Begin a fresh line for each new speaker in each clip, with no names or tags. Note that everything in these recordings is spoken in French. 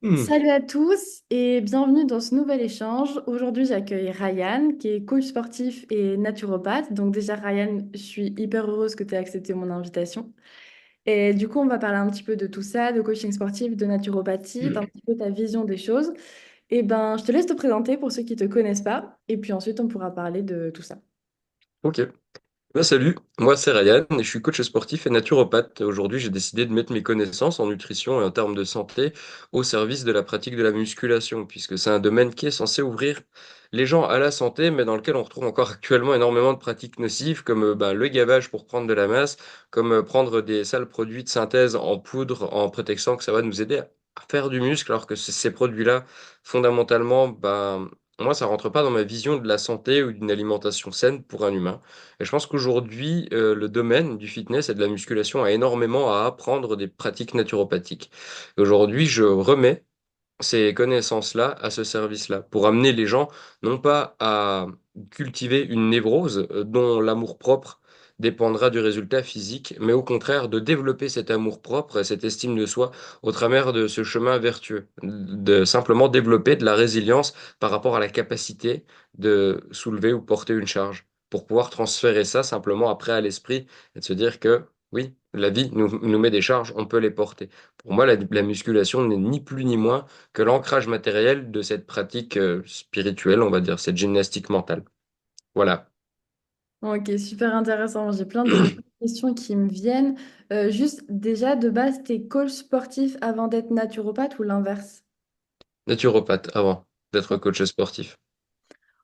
Hmm.
Salut à tous et bienvenue dans ce nouvel échange. Aujourd'hui, j'accueille Ryan, qui est coach sportif et naturopathe. Donc déjà, Ryan, je suis hyper heureuse que tu aies accepté mon invitation. Et du coup, on va parler un petit peu de tout ça, de coaching sportif, de naturopathie, d'un petit peu ta vision des choses. Et ben, je te laisse te présenter pour ceux qui ne te connaissent pas. Et puis ensuite, on pourra parler de tout ça.
Ok. Salut, moi c'est Ryan et je suis coach sportif et naturopathe. Aujourd'hui, j'ai décidé de mettre mes connaissances en nutrition et en termes de santé au service de la pratique de la musculation, puisque c'est un domaine qui est censé ouvrir les gens à la santé, mais dans lequel on retrouve encore actuellement énormément de pratiques nocives, comme le gavage pour prendre de la masse, comme prendre des sales produits de synthèse en poudre en prétextant que ça va nous aider à faire du muscle, alors que ces produits-là, fondamentalement, moi, ça rentre pas dans ma vision de la santé ou d'une alimentation saine pour un humain. Et je pense qu'aujourd'hui, le domaine du fitness et de la musculation a énormément à apprendre des pratiques naturopathiques. Et aujourd'hui, je remets ces connaissances-là à ce service-là pour amener les gens non pas à cultiver une névrose dont l'amour-propre dépendra du résultat physique, mais au contraire de développer cet amour-propre et cette estime de soi au travers de ce chemin vertueux, de simplement développer de la résilience par rapport à la capacité de soulever ou porter une charge, pour pouvoir transférer ça simplement après à l'esprit et de se dire que oui, la vie nous met des charges, on peut les porter. Pour moi, la musculation n'est ni plus ni moins que l'ancrage matériel de cette pratique spirituelle, on va dire, cette gymnastique mentale. Voilà.
Ok, super intéressant. J'ai plein de questions qui me viennent. Juste déjà, de base, t'es coach sportif avant d'être naturopathe ou l'inverse?
Naturopathe avant d'être coach sportif.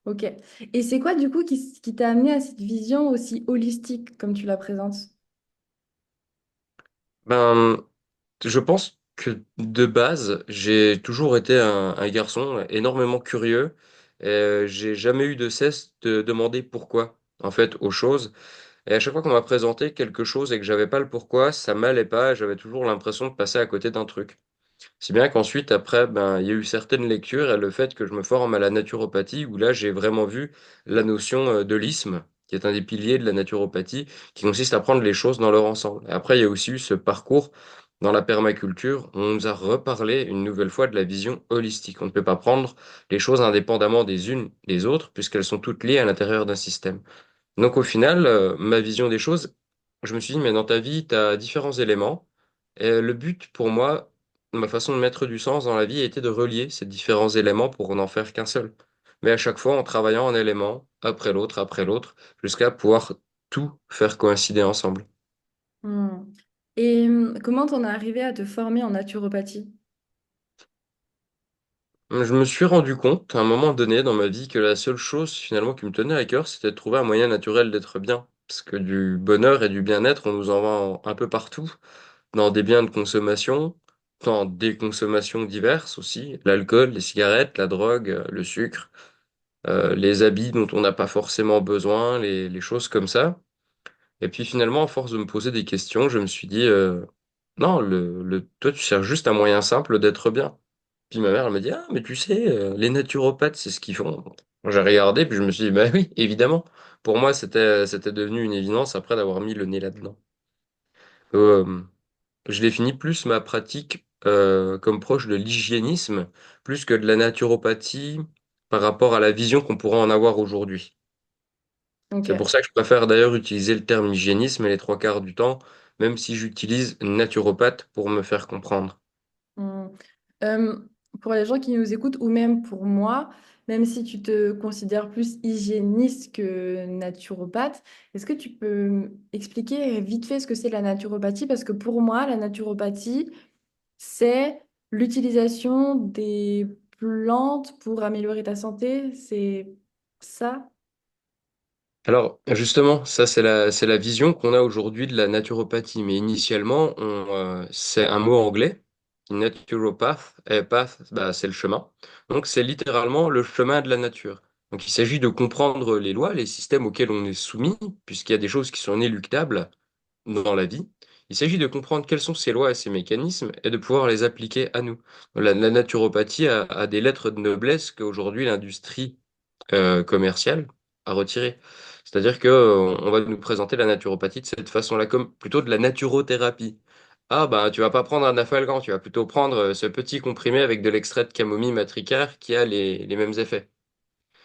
Ok. Et c'est quoi du coup qui t'a amené à cette vision aussi holistique comme tu la présentes?
Ben, je pense que de base, j'ai toujours été un garçon énormément curieux et j'ai jamais eu de cesse de demander pourquoi, en fait, aux choses. Et à chaque fois qu'on m'a présenté quelque chose et que j'avais pas le pourquoi, ça m'allait pas, j'avais toujours l'impression de passer à côté d'un truc. Si bien qu'ensuite, après, il y a eu certaines lectures et le fait que je me forme à la naturopathie, où là, j'ai vraiment vu la notion de l'isme, qui est un des piliers de la naturopathie, qui consiste à prendre les choses dans leur ensemble. Et après, il y a aussi eu ce parcours dans la permaculture, où on nous a reparlé une nouvelle fois de la vision holistique. On ne peut pas prendre les choses indépendamment des unes des autres, puisqu'elles sont toutes liées à l'intérieur d'un système. Donc au final, ma vision des choses, je me suis dit, mais dans ta vie, tu as différents éléments. Et le but pour moi, ma façon de mettre du sens dans la vie était de relier ces différents éléments pour n'en faire qu'un seul. Mais à chaque fois en travaillant en éléments, après l'autre, jusqu'à pouvoir tout faire coïncider ensemble.
Hmm. Et comment t'en es arrivé à te former en naturopathie?
Je me suis rendu compte à un moment donné dans ma vie que la seule chose finalement qui me tenait à cœur, c'était de trouver un moyen naturel d'être bien. Parce que du bonheur et du bien-être, on nous en vend un peu partout. Dans des biens de consommation, dans des consommations diverses aussi, l'alcool, les cigarettes, la drogue, le sucre, les habits dont on n'a pas forcément besoin, les choses comme ça. Et puis finalement, à force de me poser des questions, je me suis dit, non, toi, tu cherches juste un moyen simple d'être bien. Puis ma mère, elle me dit, ah, mais tu sais, les naturopathes, c'est ce qu'ils font. J'ai regardé, puis je me suis dit, bah oui, évidemment. Pour moi, c'était devenu une évidence après d'avoir mis le nez là-dedans. Euh, je définis plus ma pratique comme proche de l'hygiénisme, plus que de la naturopathie par rapport à la vision qu'on pourrait en avoir aujourd'hui. C'est
Ok.
pour ça que je préfère d'ailleurs utiliser le terme hygiénisme les trois quarts du temps, même si j'utilise naturopathe pour me faire comprendre.
Hmm. Euh, pour les gens qui nous écoutent, ou même pour moi, même si tu te considères plus hygiéniste que naturopathe, est-ce que tu peux expliquer vite fait ce que c'est la naturopathie? Parce que pour moi, la naturopathie, c'est l'utilisation des plantes pour améliorer ta santé. C'est ça?
Alors, justement, ça, c'est la vision qu'on a aujourd'hui de la naturopathie. Mais initialement, c'est un mot anglais, naturopath, et path, c'est le chemin. Donc, c'est littéralement le chemin de la nature. Donc, il s'agit de comprendre les lois, les systèmes auxquels on est soumis, puisqu'il y a des choses qui sont inéluctables dans la vie. Il s'agit de comprendre quelles sont ces lois et ces mécanismes et de pouvoir les appliquer à nous. La naturopathie a des lettres de noblesse qu'aujourd'hui l'industrie commerciale à retirer. C'est-à-dire que on va nous présenter la naturopathie de cette façon-là, comme plutôt de la naturothérapie. Ah bah tu vas pas prendre un Afalgan, tu vas plutôt prendre ce petit comprimé avec de l'extrait de camomille matricaire qui a les mêmes effets.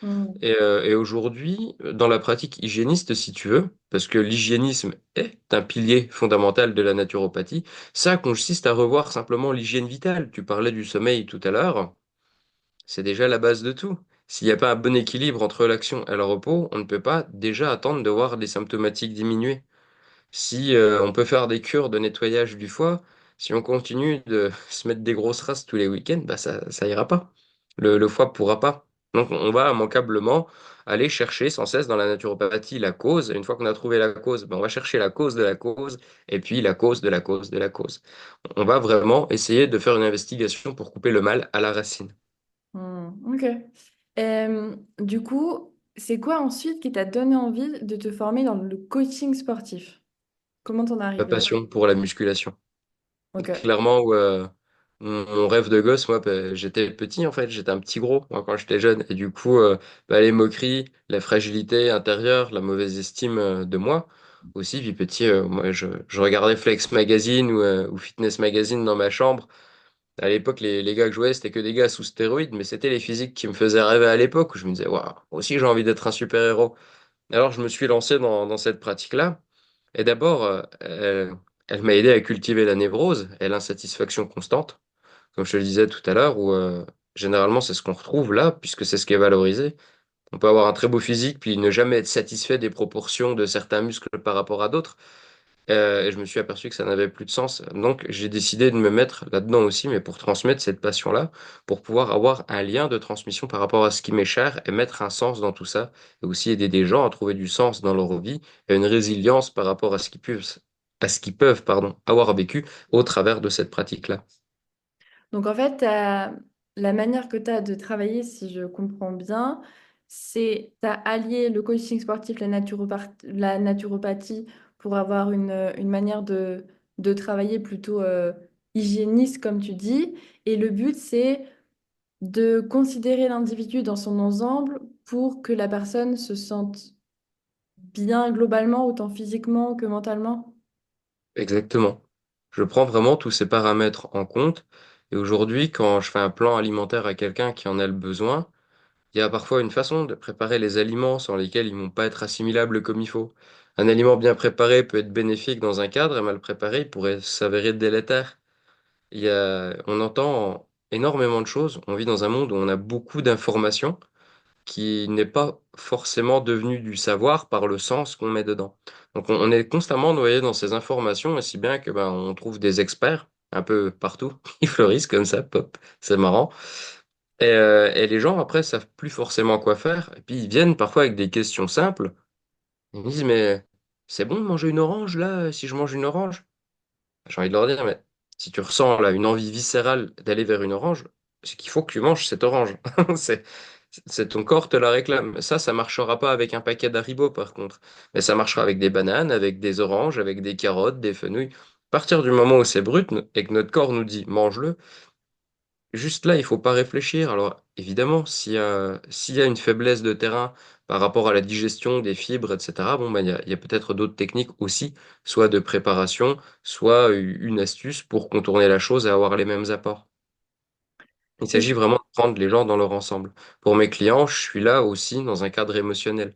Hmm.
Et aujourd'hui, dans la pratique hygiéniste, si tu veux, parce que l'hygiénisme est un pilier fondamental de la naturopathie, ça consiste à revoir simplement l'hygiène vitale. Tu parlais du sommeil tout à l'heure, c'est déjà la base de tout. S'il n'y a pas un bon équilibre entre l'action et le repos, on ne peut pas déjà attendre de voir les symptomatiques diminuer. Si on peut faire des cures de nettoyage du foie, si on continue de se mettre des grosses races tous les week-ends, bah ça ira pas. Le foie pourra pas. Donc on va immanquablement aller chercher sans cesse dans la naturopathie la cause. Une fois qu'on a trouvé la cause, bah, on va chercher la cause de la cause, et puis la cause de la cause de la cause. On va vraiment essayer de faire une investigation pour couper le mal à la racine.
Ok. Du coup, c'est quoi ensuite qui t'a donné envie de te former dans le coaching sportif? Comment t'en es
Ma
arrivé là?
passion pour la musculation.
Ok.
Clairement, mon rêve de gosse, moi, bah, j'étais petit en fait, j'étais un petit gros moi, quand j'étais jeune. Et du coup, bah, les moqueries, la fragilité intérieure, la mauvaise estime de moi, aussi, puis petit, moi, je regardais Flex Magazine ou Fitness Magazine dans ma chambre. À l'époque, les gars que je voyais, c'était que des gars sous stéroïdes, mais c'était les physiques qui me faisaient rêver à l'époque, où je me disais, waouh, moi aussi j'ai envie d'être un super-héros. Alors, je me suis lancé dans cette pratique-là. Et d'abord, elle m'a aidé à cultiver la névrose et l'insatisfaction constante, comme je te le disais tout à l'heure, où généralement c'est ce qu'on retrouve là, puisque c'est ce qui est valorisé. On peut avoir un très beau physique, puis ne jamais être satisfait des proportions de certains muscles par rapport à d'autres. Et je me suis aperçu que ça n'avait plus de sens. Donc j'ai décidé de me mettre là-dedans aussi, mais pour transmettre cette passion-là, pour pouvoir avoir un lien de transmission par rapport à ce qui m'est cher et mettre un sens dans tout ça, et aussi aider des gens à trouver du sens dans leur vie et une résilience par rapport à ce qu'ils peuvent, pardon, avoir vécu au travers de cette pratique-là.
Donc en fait, la manière que tu as de travailler, si je comprends bien, c'est tu as allié le coaching sportif, la naturopathie pour avoir une manière de travailler plutôt hygiéniste, comme tu dis. Et le but, c'est de considérer l'individu dans son ensemble pour que la personne se sente bien globalement, autant physiquement que mentalement.
Exactement. Je prends vraiment tous ces paramètres en compte. Et aujourd'hui, quand je fais un plan alimentaire à quelqu'un qui en a le besoin, il y a parfois une façon de préparer les aliments sans lesquels ils vont pas être assimilables comme il faut. Un aliment bien préparé peut être bénéfique dans un cadre et mal préparé, il pourrait s'avérer délétère. On entend énormément de choses. On vit dans un monde où on a beaucoup d'informations qui n'est pas forcément devenu du savoir par le sens qu'on met dedans. Donc on est constamment noyé dans ces informations, et si bien que ben, on trouve des experts un peu partout, qui fleurissent comme ça, pop, c'est marrant. Et les gens après savent plus forcément quoi faire, et puis ils viennent parfois avec des questions simples. Ils me disent mais c'est bon de manger une orange là si je mange une orange? J'ai envie de leur dire mais si tu ressens là une envie viscérale d'aller vers une orange, c'est qu'il faut que tu manges cette orange. C'est c'est ton corps te la réclame. Ça marchera pas avec un paquet d'Haribo par contre. Mais ça marchera avec des bananes, avec des oranges, avec des carottes, des fenouils. À partir du moment où c'est brut et que notre corps nous dit mange-le, juste là, il faut pas réfléchir. Alors, évidemment, s'il y a une faiblesse de terrain par rapport à la digestion des fibres, etc., bon, ben, il y a peut-être d'autres techniques aussi, soit de préparation, soit une astuce pour contourner la chose et avoir les mêmes apports. Il
Et
s'agit vraiment de prendre les gens dans leur ensemble. Pour mes clients, je suis là aussi dans un cadre émotionnel.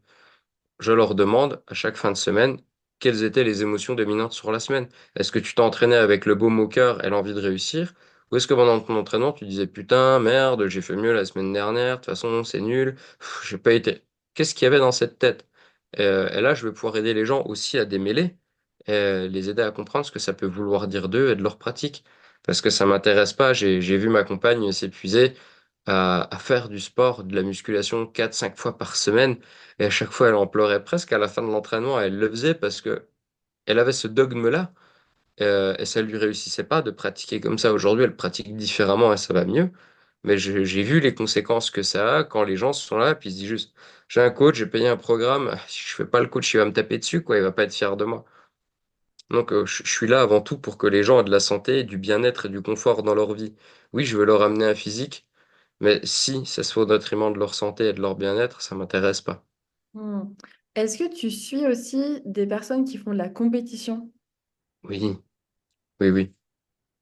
Je leur demande à chaque fin de semaine quelles étaient les émotions dominantes sur la semaine. Est-ce que tu t'es entraîné avec le baume au cœur et l'envie de réussir? Ou est-ce que pendant ton entraînement, tu disais putain, merde, j'ai fait mieux la semaine dernière, de toute façon, c'est nul, j'ai pas été. Qu'est-ce qu'il y avait dans cette tête? Et là, je vais pouvoir aider les gens aussi à démêler, les aider à comprendre ce que ça peut vouloir dire d'eux et de leur pratique. Parce que ça m'intéresse pas, j'ai vu ma compagne s'épuiser à faire du sport, de la musculation 4 5 fois par semaine. Et à chaque fois, elle en pleurait presque à la fin de l'entraînement. Elle le faisait parce que elle avait ce dogme-là. Et ça lui réussissait pas de pratiquer comme ça. Aujourd'hui, elle pratique différemment et ça va mieux. Mais j'ai vu les conséquences que ça a quand les gens sont là, puis ils se disent juste, j'ai un coach, j'ai payé un programme, si je fais pas le coach, il va me taper dessus, quoi, il va pas être fier de moi. Donc, je suis là avant tout pour que les gens aient de la santé, du bien-être et du confort dans leur vie. Oui, je veux leur amener un physique, mais si ça se fait au détriment de leur santé et de leur bien-être, ça m'intéresse pas.
Hmm. Est-ce que tu suis aussi des personnes qui font de la compétition?
Oui, oui, oui.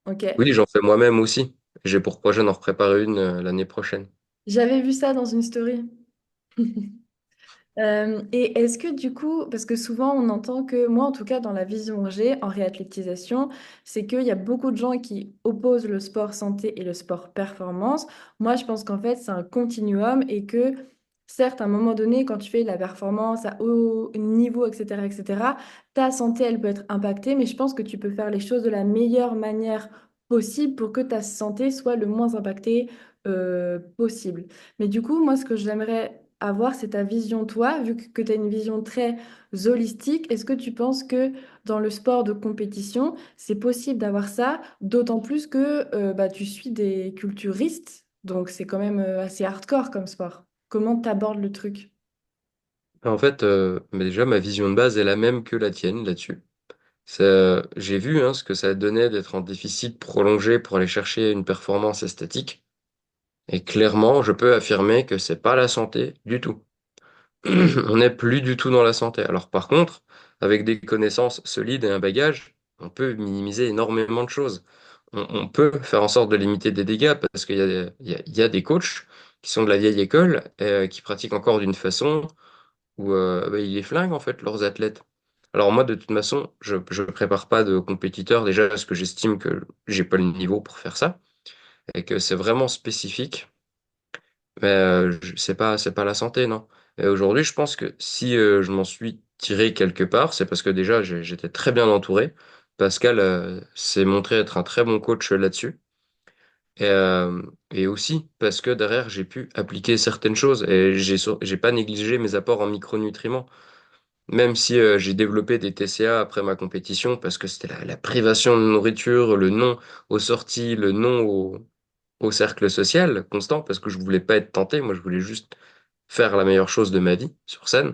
Ok.
Oui, j'en fais moi-même aussi. J'ai pour projet d'en préparer une l'année prochaine.
J'avais vu ça dans une story. Et est-ce que du coup, parce que souvent on entend que, moi en tout cas dans la vision que j'ai en réathlétisation, c'est qu'il y a beaucoup de gens qui opposent le sport santé et le sport performance. Moi je pense qu'en fait c'est un continuum et que certes à un moment donné quand tu fais de la performance à haut niveau, etc., ta santé elle peut être impactée, mais je pense que tu peux faire les choses de la meilleure manière possible pour que ta santé soit le moins impactée possible. Mais du coup, moi, ce que j'aimerais avoir, c'est ta vision, toi, vu que tu as une vision très holistique. Est-ce que tu penses que dans le sport de compétition, c'est possible d'avoir ça, d'autant plus que bah, tu suis des culturistes, donc c'est quand même assez hardcore comme sport. Comment tu abordes le truc?
En fait, mais déjà, ma vision de base est la même que la tienne là-dessus. J'ai vu hein, ce que ça donnait d'être en déficit prolongé pour aller chercher une performance esthétique. Et clairement, je peux affirmer que c'est pas la santé du tout. On n'est plus du tout dans la santé. Alors par contre, avec des connaissances solides et un bagage, on peut minimiser énormément de choses. On peut faire en sorte de limiter des dégâts parce qu'il y a, il y a des coachs qui sont de la vieille école, qui pratiquent encore d'une façon où bah, ils les flinguent en fait leurs athlètes. Alors moi, de toute façon, je prépare pas de compétiteurs déjà parce que j'estime que j'ai pas le niveau pour faire ça et que c'est vraiment spécifique. Mais c'est pas la santé, non. Et aujourd'hui, je pense que si je m'en suis tiré quelque part, c'est parce que déjà j'étais très bien entouré. Pascal s'est montré être un très bon coach là-dessus. Et aussi parce que derrière, j'ai pu appliquer certaines choses et j'ai pas négligé mes apports en micronutriments. Même si j'ai développé des TCA après ma compétition, parce que c'était la privation de nourriture, le non aux sorties, le non au cercle social constant, parce que je voulais pas être tenté, moi je voulais juste faire la meilleure chose de ma vie sur scène.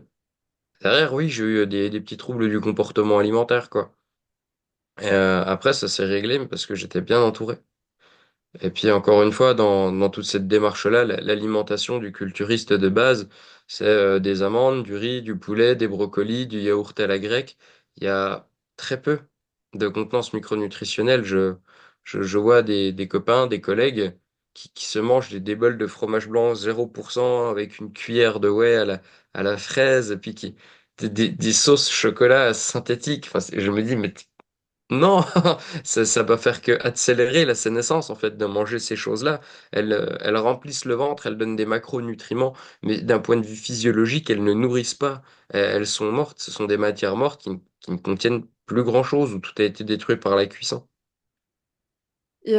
Derrière, oui, j'ai eu des petits troubles du comportement alimentaire, quoi. Et après, ça s'est réglé mais parce que j'étais bien entouré. Et puis encore une fois, dans toute cette démarche-là, l'alimentation du culturiste de base, c'est des amandes, du riz, du poulet, des brocolis, du yaourt à la grecque. Il y a très peu de contenance micronutritionnelle. Je vois des copains, des collègues qui se mangent des bols de fromage blanc 0% avec une cuillère de whey à la fraise, et puis des sauces chocolat synthétiques. Enfin, je me dis, mais non, ça va faire que accélérer la sénescence en fait de manger ces choses-là. Elles remplissent le ventre, elles donnent des macronutriments, mais d'un point de vue physiologique, elles ne nourrissent pas. Elles sont mortes, ce sont des matières mortes qui ne contiennent plus grand-chose, où tout a été détruit par la cuisson.
Et,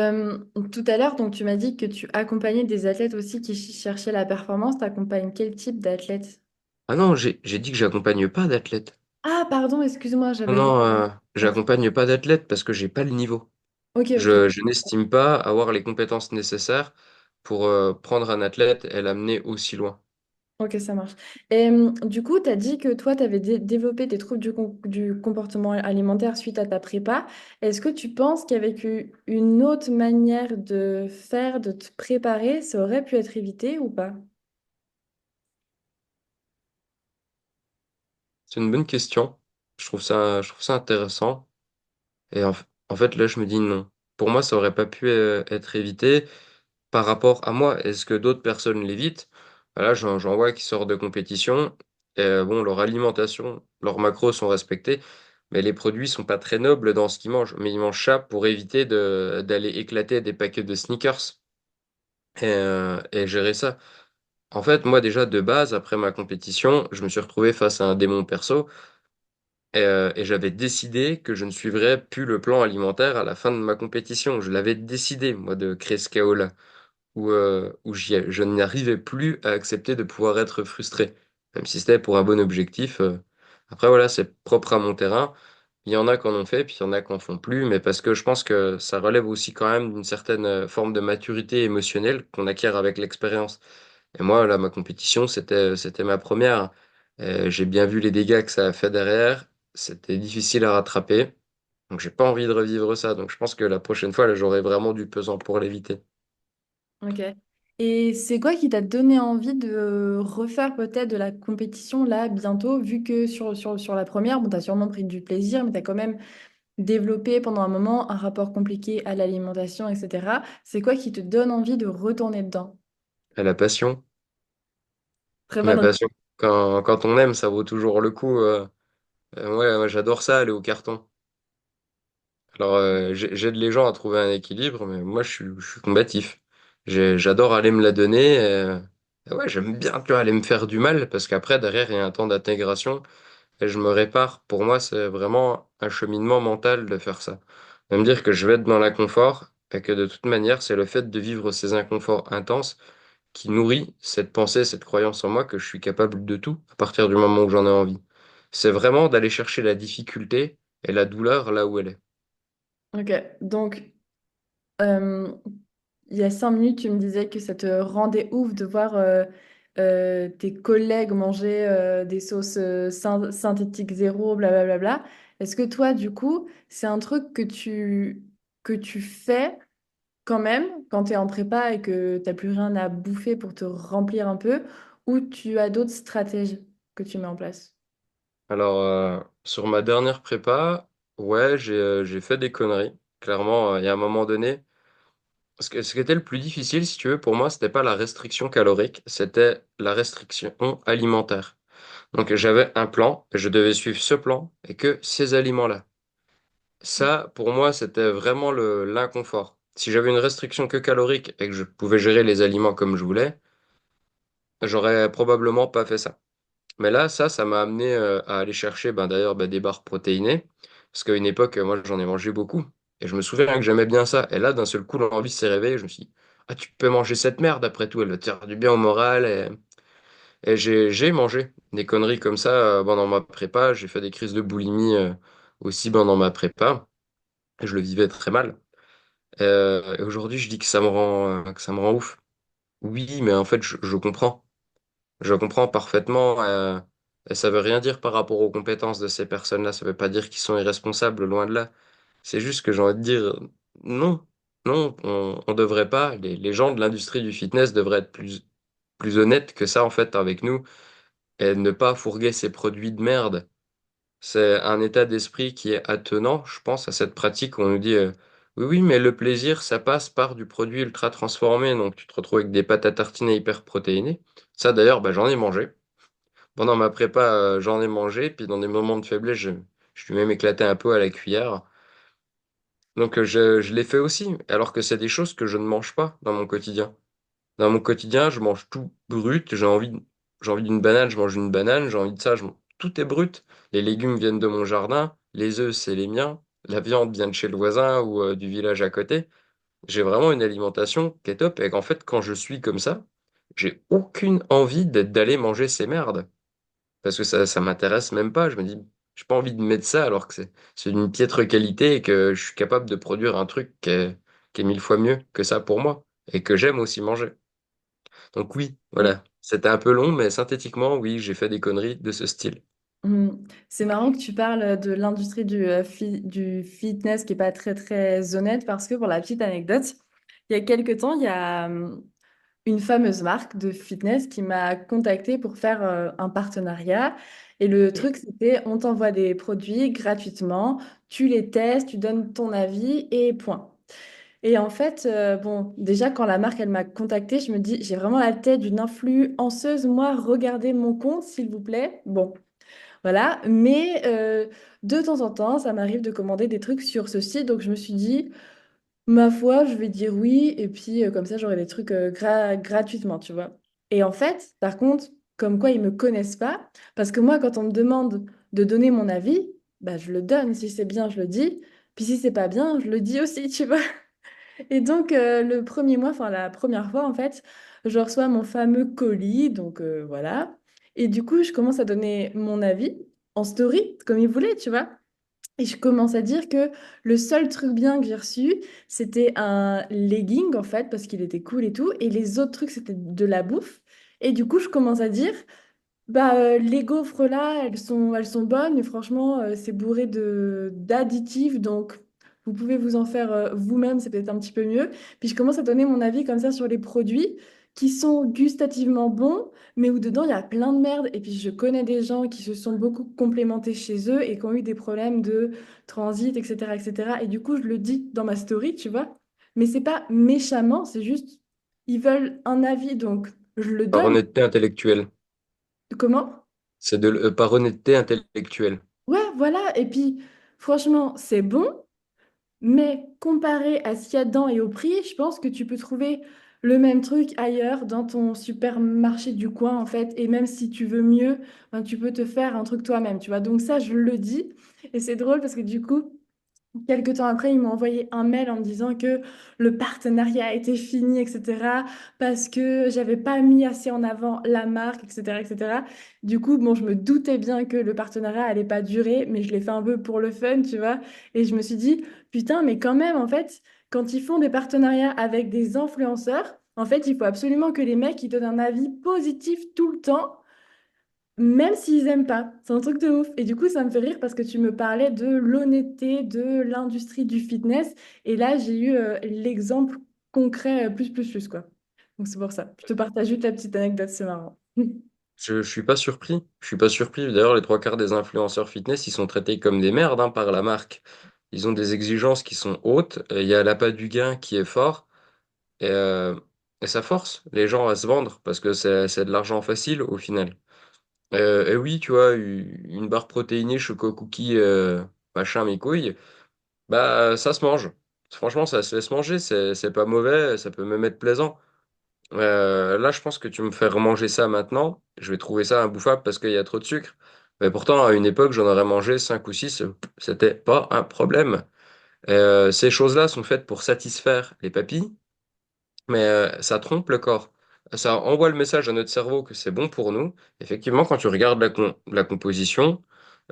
tout à l'heure, donc tu m'as dit que tu accompagnais des athlètes aussi qui cherchaient la performance. Tu accompagnes quel type d'athlète?
Ah non, j'ai dit que j'accompagne pas d'athlètes.
Ah, pardon, excuse-moi,
Non,
j'avais
non,
compris.
j'accompagne pas d'athlètes parce que j'ai pas le niveau.
Ok, ok.
Je n'estime pas avoir les compétences nécessaires pour prendre un athlète et l'amener aussi loin.
Ok, ça marche. Et du coup, tu as dit que toi, tu avais développé des troubles du comportement alimentaire suite à ta prépa. Est-ce que tu penses qu'avec une autre manière de faire, de te préparer, ça aurait pu être évité ou pas?
C'est une bonne question. Je trouve ça intéressant. Et en fait, là, je me dis non. Pour moi, ça aurait pas pu être évité par rapport à moi. Est-ce que d'autres personnes l'évitent? Voilà, j'en vois qui sortent de compétition. Et, bon, leur alimentation, leurs macros sont respectés, mais les produits sont pas très nobles dans ce qu'ils mangent. Mais ils mangent ça pour éviter d'aller éclater des paquets de sneakers et gérer ça. En fait, moi, déjà, de base, après ma compétition, je me suis retrouvé face à un démon perso. Et j'avais décidé que je ne suivrais plus le plan alimentaire à la fin de ma compétition. Je l'avais décidé, moi, de créer ce chaos-là, où je n'arrivais plus à accepter de pouvoir être frustré, même si c'était pour un bon objectif. Après, voilà, c'est propre à mon terrain. Il y en a qui en ont fait, puis il y en a qui en font plus, mais parce que je pense que ça relève aussi quand même d'une certaine forme de maturité émotionnelle qu'on acquiert avec l'expérience. Et moi, là, ma compétition, c'était ma première. J'ai bien vu les dégâts que ça a fait derrière. C'était difficile à rattraper. Donc, j'ai pas envie de revivre ça. Donc, je pense que la prochaine fois, là, j'aurai vraiment du pesant pour l'éviter.
Ok. Et c'est quoi qui t'a donné envie de refaire peut-être de la compétition là bientôt, vu que sur la première, bon, tu as sûrement pris du plaisir, mais tu as quand même développé pendant un moment un rapport compliqué à l'alimentation, etc. C'est quoi qui te donne envie de retourner dedans?
Et la passion,
Très
la
bonne.
passion. Quand on aime, ça vaut toujours le coup. Ouais, moi, j'adore ça, aller au carton. Alors, j'aide les gens à trouver un équilibre, mais moi, je suis combatif. J'adore aller me la donner. Et ouais, j'aime bien, tu vois, aller me faire du mal, parce qu'après, derrière, il y a un temps d'intégration, et je me répare. Pour moi, c'est vraiment un cheminement mental de faire ça. De me dire que je vais être dans l'inconfort, et que de toute manière, c'est le fait de vivre ces inconforts intenses qui nourrit cette pensée, cette croyance en moi que je suis capable de tout à partir du moment où j'en ai envie. C'est vraiment d'aller chercher la difficulté et la douleur là où elle est.
Ok, donc euh, il y a 5 minutes, tu me disais que ça te rendait ouf de voir tes collègues manger des sauces synthétiques zéro, blablabla. Est-ce que toi, du coup, c'est un truc que tu fais quand même quand tu es en prépa et que tu n'as plus rien à bouffer pour te remplir un peu, ou tu as d'autres stratégies que tu mets en place?
Alors, sur ma dernière prépa, ouais, j'ai fait des conneries. Clairement, il y a un moment donné, ce qui était le plus difficile, si tu veux, pour moi, c'était pas la restriction calorique, c'était la restriction alimentaire. Donc, j'avais un plan, et je devais suivre ce plan et que ces aliments-là. Ça, pour moi, c'était vraiment l'inconfort. Si j'avais une restriction que calorique et que je pouvais gérer les aliments comme je voulais, j'aurais probablement pas fait ça. Mais là, ça m'a amené à aller chercher, ben, d'ailleurs, ben, des barres protéinées. Parce qu'à une époque, moi, j'en ai mangé beaucoup. Et je me souviens que j'aimais bien ça. Et là, d'un seul coup, l'envie s'est réveillée. Je me suis dit, ah, tu peux manger cette merde après tout. Elle va te faire du bien au moral. Et j'ai mangé des conneries comme ça pendant ma prépa. J'ai fait des crises de boulimie aussi pendant ma prépa. Et je le vivais très mal. Et aujourd'hui, je dis que ça me rend ouf. Oui, mais en fait, je comprends. Je comprends parfaitement. Et ça veut rien dire par rapport aux compétences de ces personnes-là. Ça veut pas dire qu'ils sont irresponsables, loin de là. C'est juste que j'ai envie de dire non, non, on devrait pas. Les gens de l'industrie du fitness devraient être plus honnêtes que ça, en fait, avec nous et ne pas fourguer ces produits de merde. C'est un état d'esprit qui est attenant, je pense, à cette pratique où on nous dit oui, oui, mais le plaisir, ça passe par du produit ultra transformé, donc tu te retrouves avec des pâtes à tartiner hyper protéinées. Ça, d'ailleurs, bah, j'en ai mangé. Pendant ma prépa, j'en ai mangé, puis dans des moments de faiblesse, je suis même éclaté un peu à la cuillère. Donc, je l'ai fait aussi, alors que c'est des choses que je ne mange pas dans mon quotidien. Dans mon quotidien, je mange tout brut. J'ai envie d'une banane, je mange une banane. J'ai envie de ça, tout est brut. Les légumes viennent de mon jardin. Les œufs, c'est les miens. La viande vient de chez le voisin ou du village à côté. J'ai vraiment une alimentation qui est top. Et qu'en fait, quand je suis comme ça, j'ai aucune envie d'aller manger ces merdes. Parce que ça m'intéresse même pas. Je me dis, j'ai pas envie de mettre ça alors que c'est d'une piètre qualité et que je suis capable de produire un truc qui est 1000 fois mieux que ça pour moi. Et que j'aime aussi manger. Donc oui, voilà. C'était un peu long, mais synthétiquement, oui, j'ai fait des conneries de ce style.
Hmm. C'est marrant que tu parles de l'industrie du fitness qui est pas très très honnête parce que pour la petite anecdote, il y a quelques temps, il y a une fameuse marque de fitness qui m'a contactée pour faire un partenariat. Et le truc, c'était on t'envoie des produits gratuitement, tu les testes, tu donnes ton avis et point. Et en fait, bon, déjà quand la marque elle m'a contactée, je me dis j'ai vraiment la tête d'une influenceuse, moi, regardez mon compte s'il vous plaît. Bon. Voilà, mais de temps en temps, ça m'arrive de commander des trucs sur ce site, donc je me suis dit, ma foi, je vais dire oui, et puis comme ça, j'aurai des trucs gratuitement, tu vois. Et en fait, par contre, comme quoi ils me connaissent pas, parce que moi, quand on me demande de donner mon avis, bah, je le donne, si c'est bien, je le dis, puis si c'est pas bien, je le dis aussi, tu vois. Et donc, le premier mois, enfin la première fois, en fait, je reçois mon fameux colis, donc voilà. Et du coup, je commence à donner mon avis en story, comme il voulait, tu vois. Et je commence à dire que le seul truc bien que j'ai reçu, c'était un legging, en fait, parce qu'il était cool et tout. Et les autres trucs, c'était de la bouffe. Et du coup, je commence à dire, bah, les gaufres là, elles sont bonnes, mais franchement, c'est bourré d'additifs, donc vous pouvez vous en faire vous-même, c'est peut-être un petit peu mieux. Puis je commence à donner mon avis comme ça sur les produits qui sont gustativement bons, mais où dedans il y a plein de merde. Et puis je connais des gens qui se sont beaucoup complémentés chez eux et qui ont eu des problèmes de transit, etc., etc. Et cetera. Et du coup, je le dis dans ma story, tu vois. Mais c'est pas méchamment, c'est juste, ils veulent un avis, donc je le
Par
donne.
honnêteté intellectuelle.
Comment?
C'est par honnêteté intellectuelle.
Ouais, voilà. Et puis, franchement, c'est bon, mais comparé à ce qu'il y a dedans et au prix, je pense que tu peux trouver le même truc ailleurs dans ton supermarché du coin, en fait. Et même si tu veux mieux, ben, tu peux te faire un truc toi-même, tu vois. Donc ça, je le dis. Et c'est drôle parce que du coup, quelques temps après, ils m'ont envoyé un mail en me disant que le partenariat était fini, etc. Parce que j'avais pas mis assez en avant la marque, etc., etc. Du coup, bon, je me doutais bien que le partenariat allait pas durer, mais je l'ai fait un peu pour le fun, tu vois. Et je me suis dit, putain, mais quand même, en fait, quand ils font des partenariats avec des influenceurs, en fait, il faut absolument que les mecs ils donnent un avis positif tout le temps même s'ils aiment pas, c'est un truc de ouf. Et du coup, ça me fait rire parce que tu me parlais de l'honnêteté de l'industrie du fitness. Et là, j'ai eu l'exemple concret plus, quoi. Donc c'est pour ça. Je te partage juste la petite anecdote, c'est marrant.
Je suis pas surpris. Je suis pas surpris. D'ailleurs, les trois quarts des influenceurs fitness, ils sont traités comme des merdes hein, par la marque. Ils ont des exigences qui sont hautes. Il y a l'appât du gain qui est fort. Et, euh, et ça force les gens à se vendre parce que c'est de l'argent facile au final. Et oui, tu vois, une barre protéinée Choco Cookie, machin, mes couilles, bah ça se mange. Franchement, ça se laisse manger. C'est pas mauvais. Ça peut même être plaisant. Là, je pense que tu me fais remanger ça maintenant. Je vais trouver ça imbouffable parce qu'il y a trop de sucre. Mais pourtant, à une époque, j'en aurais mangé 5 ou 6. C'était pas un problème. Ces choses-là sont faites pour satisfaire les papilles, mais ça trompe le corps. Ça envoie le message à notre cerveau que c'est bon pour nous. Effectivement, quand tu regardes la composition,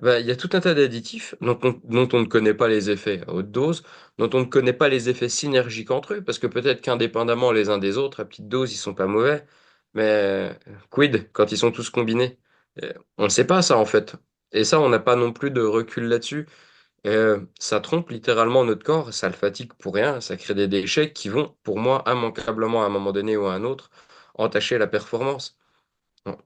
bah, il y a tout un tas d'additifs dont on ne connaît pas les effets à haute dose, dont on ne connaît pas les effets synergiques entre eux, parce que peut-être qu'indépendamment les uns des autres, à petite dose, ils sont pas mauvais, mais quid quand ils sont tous combinés? On ne sait pas ça en fait. Et ça, on n'a pas non plus de recul là-dessus. Ça trompe littéralement notre corps, ça le fatigue pour rien, ça crée des déchets qui vont, pour moi, immanquablement à un moment donné ou à un autre, entacher la performance. Bon.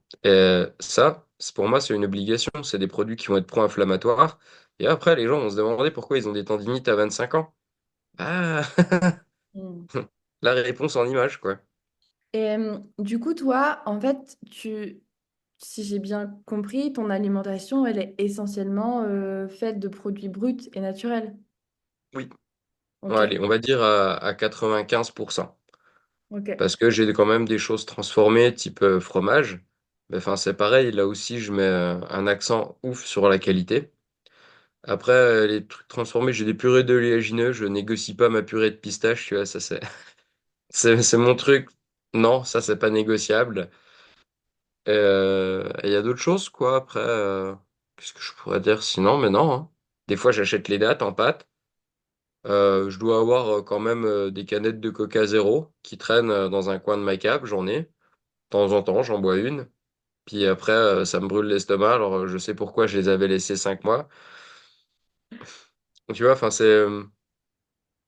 Ça, pour moi, c'est une obligation, c'est des produits qui vont être pro-inflammatoires. Et après, les gens vont se demander pourquoi ils ont des tendinites à 25 ans. Ah,
Mm.
la réponse en image, quoi.
Et du coup, toi, en fait, si j'ai bien compris, ton alimentation, elle est essentiellement faite de produits bruts et naturels.
Oui, bon,
Ok,
allez, on va dire à 95%.
ok.
Parce que j'ai quand même des choses transformées, type fromage. Mais enfin, c'est pareil, là aussi, je mets un accent ouf sur la qualité. Après, les trucs transformés, j'ai des purées d'oléagineux, je négocie pas ma purée de pistache, tu vois, ça c'est mon truc. Non, ça c'est pas négociable. Et il y a d'autres choses, quoi, après, qu'est-ce que je pourrais dire sinon, mais non, hein. Des fois, j'achète les dattes en pâte. Je dois avoir quand même des canettes de Coca Zéro qui traînent dans un coin de ma cave, j'en ai. De temps en temps, j'en bois une. Puis après, ça me brûle l'estomac. Alors, je sais pourquoi je les avais laissés 5 mois. Tu vois, enfin, c'est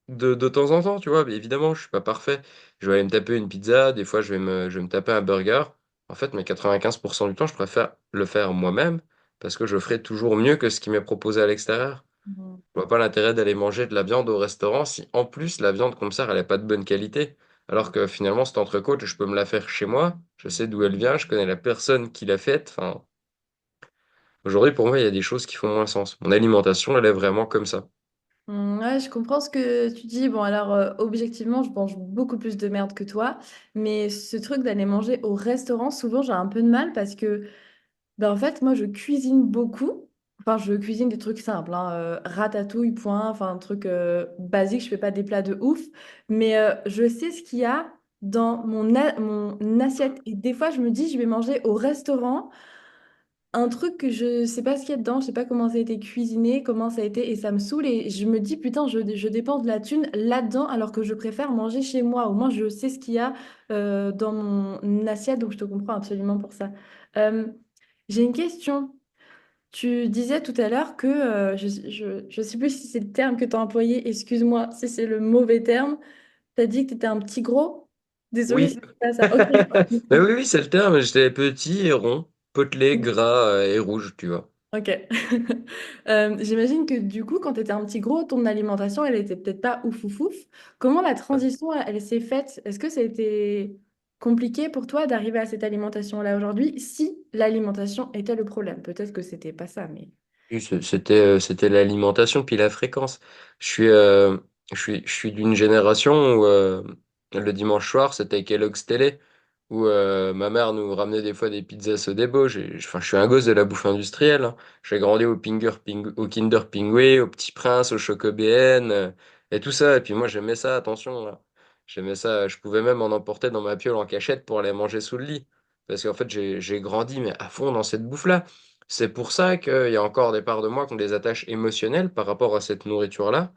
de temps en temps, tu vois. Mais évidemment, je suis pas parfait. Je vais aller me taper une pizza. Des fois, je vais me taper un burger. En fait, mais 95% du temps, je préfère le faire moi-même parce que je ferai toujours mieux que ce qui m'est proposé à l'extérieur.
Mhm.
Je vois pas l'intérêt d'aller manger de la viande au restaurant si en plus la viande qu'on me sert, elle est pas de bonne qualité. Alors que finalement, cette entrecôte, je peux me la faire chez moi. Je sais d'où elle vient. Je connais la personne qui l'a faite. Enfin. Aujourd'hui, pour moi, il y a des choses qui font moins sens. Mon alimentation, elle est vraiment comme ça.
Ouais, je comprends ce que tu dis. Bon, alors, objectivement, je mange beaucoup plus de merde que toi. Mais ce truc d'aller manger au restaurant, souvent, j'ai un peu de mal parce que, ben, en fait, moi, je cuisine beaucoup. Enfin, je cuisine des trucs simples, hein, ratatouille, point. Enfin, un truc basique. Je fais pas des plats de ouf. Mais je sais ce qu'il y a dans mon assiette. Et des fois, je me dis, je vais manger au restaurant. Un truc que je sais pas ce qu'il y a dedans, je sais pas comment ça a été cuisiné, comment ça a été, et ça me saoule. Et je me dis, putain, je dépense de la thune là-dedans alors que je préfère manger chez moi. Au moins, je sais ce qu'il y a dans mon assiette, donc je te comprends absolument pour ça. Euh, j'ai une question. Tu disais tout à l'heure que, je sais plus si c'est le terme que tu as employé, excuse-moi si c'est le mauvais terme, tu as dit que tu étais un petit gros. Désolée
Oui.
si c'est pas ça. Ok.
Mais oui, oui, c'est le terme. J'étais petit et rond, potelé, gras et rouge, tu vois.
Ok. J'imagine que du coup, quand tu étais un petit gros, ton alimentation, elle était peut-être pas ouf ouf ouf. Comment la transition, elle s'est faite? Est-ce que ça a été compliqué pour toi d'arriver à cette alimentation-là aujourd'hui, si l'alimentation était le problème? Peut-être que c'était pas ça, mais...
Oui, c'était l'alimentation puis la fréquence. Je suis je suis d'une génération où le dimanche soir c'était Kellogg's Télé où ma mère nous ramenait des fois des pizzas Sodebo. Enfin, je suis un gosse de la bouffe industrielle, hein. J'ai grandi au Kinder Pingui, au Petit Prince, au Choco BN et tout ça. Et puis moi j'aimais ça. Attention, là. J'aimais ça. Je pouvais même en emporter dans ma piole en cachette pour aller manger sous le lit parce qu'en fait j'ai grandi mais à fond dans cette bouffe-là. C'est pour ça qu'il y a encore des parts de moi qui ont des attaches émotionnelles par rapport à cette nourriture-là.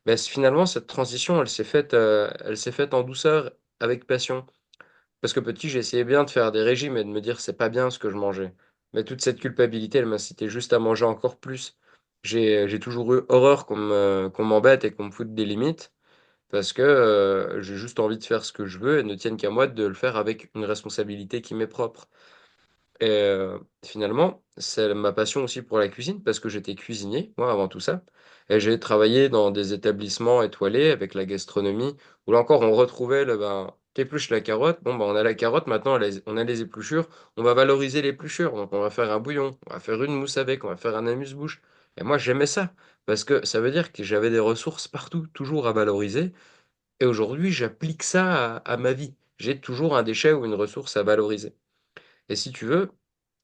Mais finalement, cette transition, elle s'est faite en douceur, avec passion. Parce que petit, j'essayais bien de faire des régimes et de me dire c'est pas bien ce que je mangeais. Mais toute cette culpabilité, elle m'incitait juste à manger encore plus. J'ai toujours eu horreur qu'on m'embête et qu'on me foute des limites. Parce que j'ai juste envie de faire ce que je veux et ne tienne qu'à moi de le faire avec une responsabilité qui m'est propre. Et finalement, c'est ma passion aussi pour la cuisine, parce que j'étais cuisinier, moi, avant tout ça. Et j'ai travaillé dans des établissements étoilés avec la gastronomie, où là encore, on retrouvait t'épluches la carotte, bon, on a la carotte, maintenant, on a les épluchures, on va valoriser l'épluchure, donc on va faire un bouillon, on va faire une mousse avec, on va faire un amuse-bouche. Et moi, j'aimais ça, parce que ça veut dire que j'avais des ressources partout, toujours à valoriser. Et aujourd'hui, j'applique ça à ma vie. J'ai toujours un déchet ou une ressource à valoriser. Et si tu veux,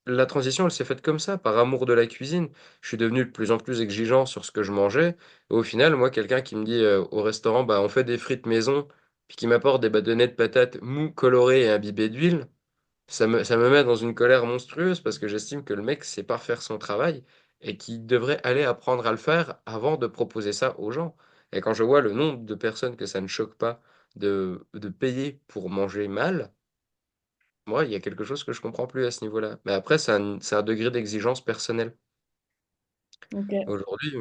la transition, elle s'est faite comme ça, par amour de la cuisine. Je suis devenu de plus en plus exigeant sur ce que je mangeais. Et au final, moi, quelqu'un qui me dit au restaurant, bah, on fait des frites maison, puis qui m'apporte des bâtonnets de patates mous, colorés et imbibés d'huile, ça me met dans une colère monstrueuse parce que j'estime que le mec sait pas faire son travail et qu'il devrait aller apprendre à le faire avant de proposer ça aux gens. Et quand je vois le nombre de personnes que ça ne choque pas de payer pour manger mal, moi, il y a quelque chose que je comprends plus à ce niveau-là. Mais après, c'est un degré d'exigence personnelle.
Ok.
Aujourd'hui,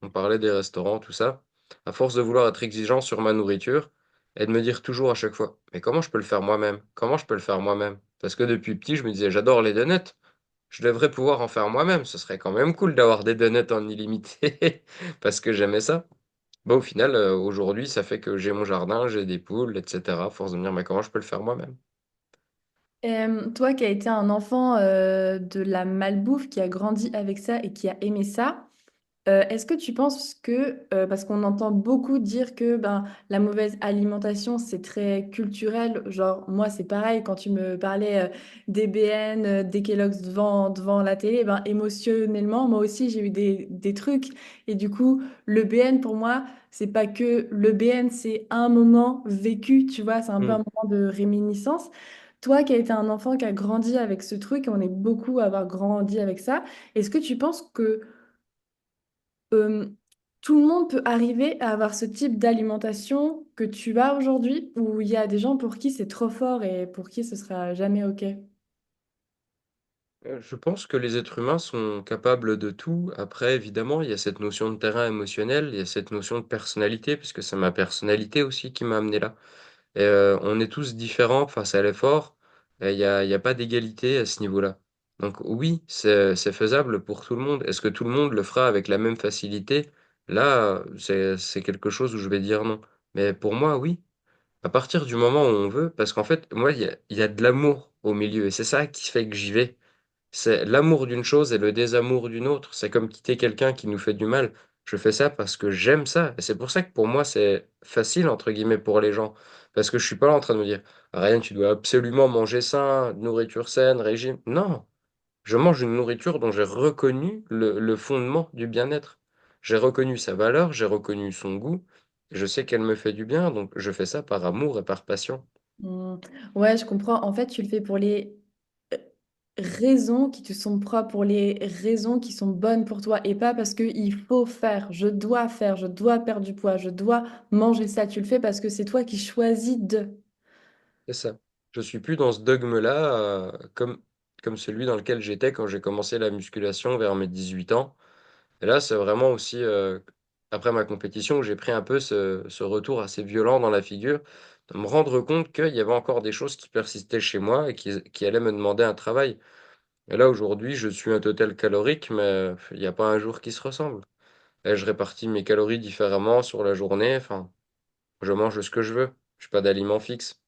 on parlait des restaurants, tout ça. À force de vouloir être exigeant sur ma nourriture et de me dire toujours à chaque fois, mais comment je peux le faire moi-même? Comment je peux le faire moi-même? Parce que depuis petit, je me disais, j'adore les donuts. Je devrais pouvoir en faire moi-même. Ce serait quand même cool d'avoir des donuts en illimité. Parce que j'aimais ça. Bah, au final, aujourd'hui, ça fait que j'ai mon jardin, j'ai des poules, etc. À force de me dire, mais comment je peux le faire moi-même?
Toi qui as été un enfant de la malbouffe, qui a grandi avec ça et qui a aimé ça, est-ce que tu penses que, parce qu'on entend beaucoup dire que ben, la mauvaise alimentation, c'est très culturel, genre moi c'est pareil, quand tu me parlais des BN, des Kellogg's devant la télé, ben, émotionnellement, moi aussi j'ai eu des trucs. Et du coup, le BN pour moi, c'est pas que le BN, c'est un moment vécu, tu vois, c'est un peu un
Hmm.
moment de réminiscence. Toi qui as été un enfant qui a grandi avec ce truc, on est beaucoup à avoir grandi avec ça, est-ce que tu penses que euh, tout le monde peut arriver à avoir ce type d'alimentation que tu as aujourd'hui, ou il y a des gens pour qui c'est trop fort et pour qui ce sera jamais OK?
Je pense que les êtres humains sont capables de tout. Après, évidemment, il y a cette notion de terrain émotionnel, il y a cette notion de personnalité, puisque c'est ma personnalité aussi qui m'a amené là. Et on est tous différents face à l'effort. Et il y a pas d'égalité à ce niveau-là. Donc oui, c'est faisable pour tout le monde. Est-ce que tout le monde le fera avec la même facilité? Là, c'est quelque chose où je vais dire non. Mais pour moi, oui. À partir du moment où on veut, parce qu'en fait, moi, il y a de l'amour au milieu, et c'est ça qui fait que j'y vais. C'est l'amour d'une chose et le désamour d'une autre. C'est comme quitter quelqu'un qui nous fait du mal. Je fais ça parce que j'aime ça. Et c'est pour ça que pour moi, c'est facile, entre guillemets, pour les gens. Parce que je suis pas là en train de me dire, Ryan, tu dois absolument manger sain, nourriture saine, régime. Non, je mange une nourriture dont j'ai reconnu le fondement du bien-être. J'ai reconnu sa valeur, j'ai reconnu son goût. Je sais qu'elle me fait du bien, donc je fais ça par amour et par passion.
Hmm. Ouais, je comprends. En fait, tu le fais pour les euh, raisons qui te sont propres, pour les raisons qui sont bonnes pour toi, et pas parce que il faut faire, je dois perdre du poids, je dois manger ça. Tu le fais parce que c'est toi qui choisis de.
C'est ça. Je suis plus dans ce dogme-là, comme celui dans lequel j'étais quand j'ai commencé la musculation vers mes 18 ans. Et là, c'est vraiment aussi, après ma compétition, où j'ai pris un peu ce retour assez violent dans la figure, de me rendre compte qu'il y avait encore des choses qui persistaient chez moi et qui allaient me demander un travail. Et là, aujourd'hui, je suis un total calorique, mais il n'y a pas un jour qui se ressemble. Et je répartis mes calories différemment sur la journée. Enfin, je mange ce que je veux. Je n'ai pas d'aliment fixe.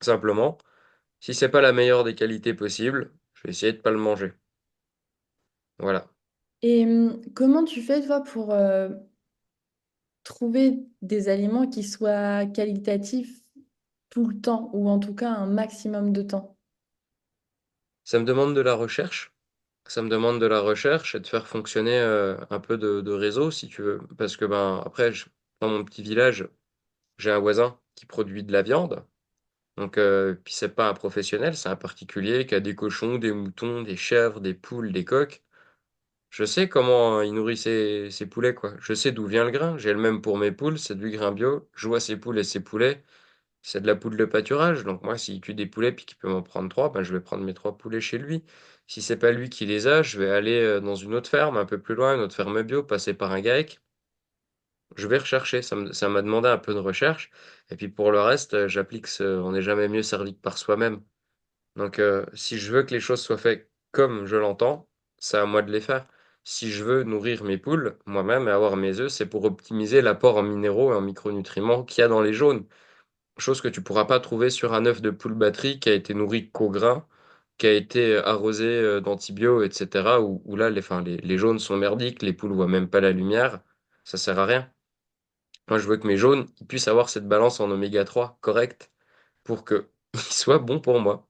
Simplement, si c'est pas la meilleure des qualités possibles, je vais essayer de pas le manger. Voilà.
Et comment tu fais, toi, pour trouver des aliments qui soient qualitatifs tout le temps, ou en tout cas un maximum de temps?
Ça me demande de la recherche. Ça me demande de la recherche et de faire fonctionner un peu de réseau, si tu veux. Parce que, ben, après, dans mon petit village, j'ai un voisin qui produit de la viande. Donc, puis c'est pas un professionnel, c'est un particulier qui a des cochons, des moutons, des chèvres, des poules, des coqs. Je sais comment il nourrit ses poulets, quoi. Je sais d'où vient le grain. J'ai le même pour mes poules, c'est du grain bio. Je vois ses poules et ses poulets. C'est de la poule de pâturage. Donc moi, s'il tue des poulets puis qu'il peut m'en prendre trois, ben, je vais prendre mes trois poulets chez lui. Si c'est pas lui qui les a, je vais aller dans une autre ferme, un peu plus loin, une autre ferme bio, passer par un GAEC. Je vais rechercher. Ça m'a demandé un peu de recherche. Et puis pour le reste, j'applique on n'est jamais mieux servi que par soi-même. Donc si je veux que les choses soient faites comme je l'entends, c'est à moi de les faire. Si je veux nourrir mes poules moi-même et avoir mes œufs, c'est pour optimiser l'apport en minéraux et en micronutriments qu'il y a dans les jaunes. Chose que tu pourras pas trouver sur un œuf de poule batterie qui a été nourri qu'au grain, qui a été arrosé d'antibio, etc. Où là, enfin, les jaunes sont merdiques, les poules voient même pas la lumière, ça sert à rien. Moi, je veux que mes jaunes ils puissent avoir cette balance en oméga 3 correcte pour que ils soient bons pour moi.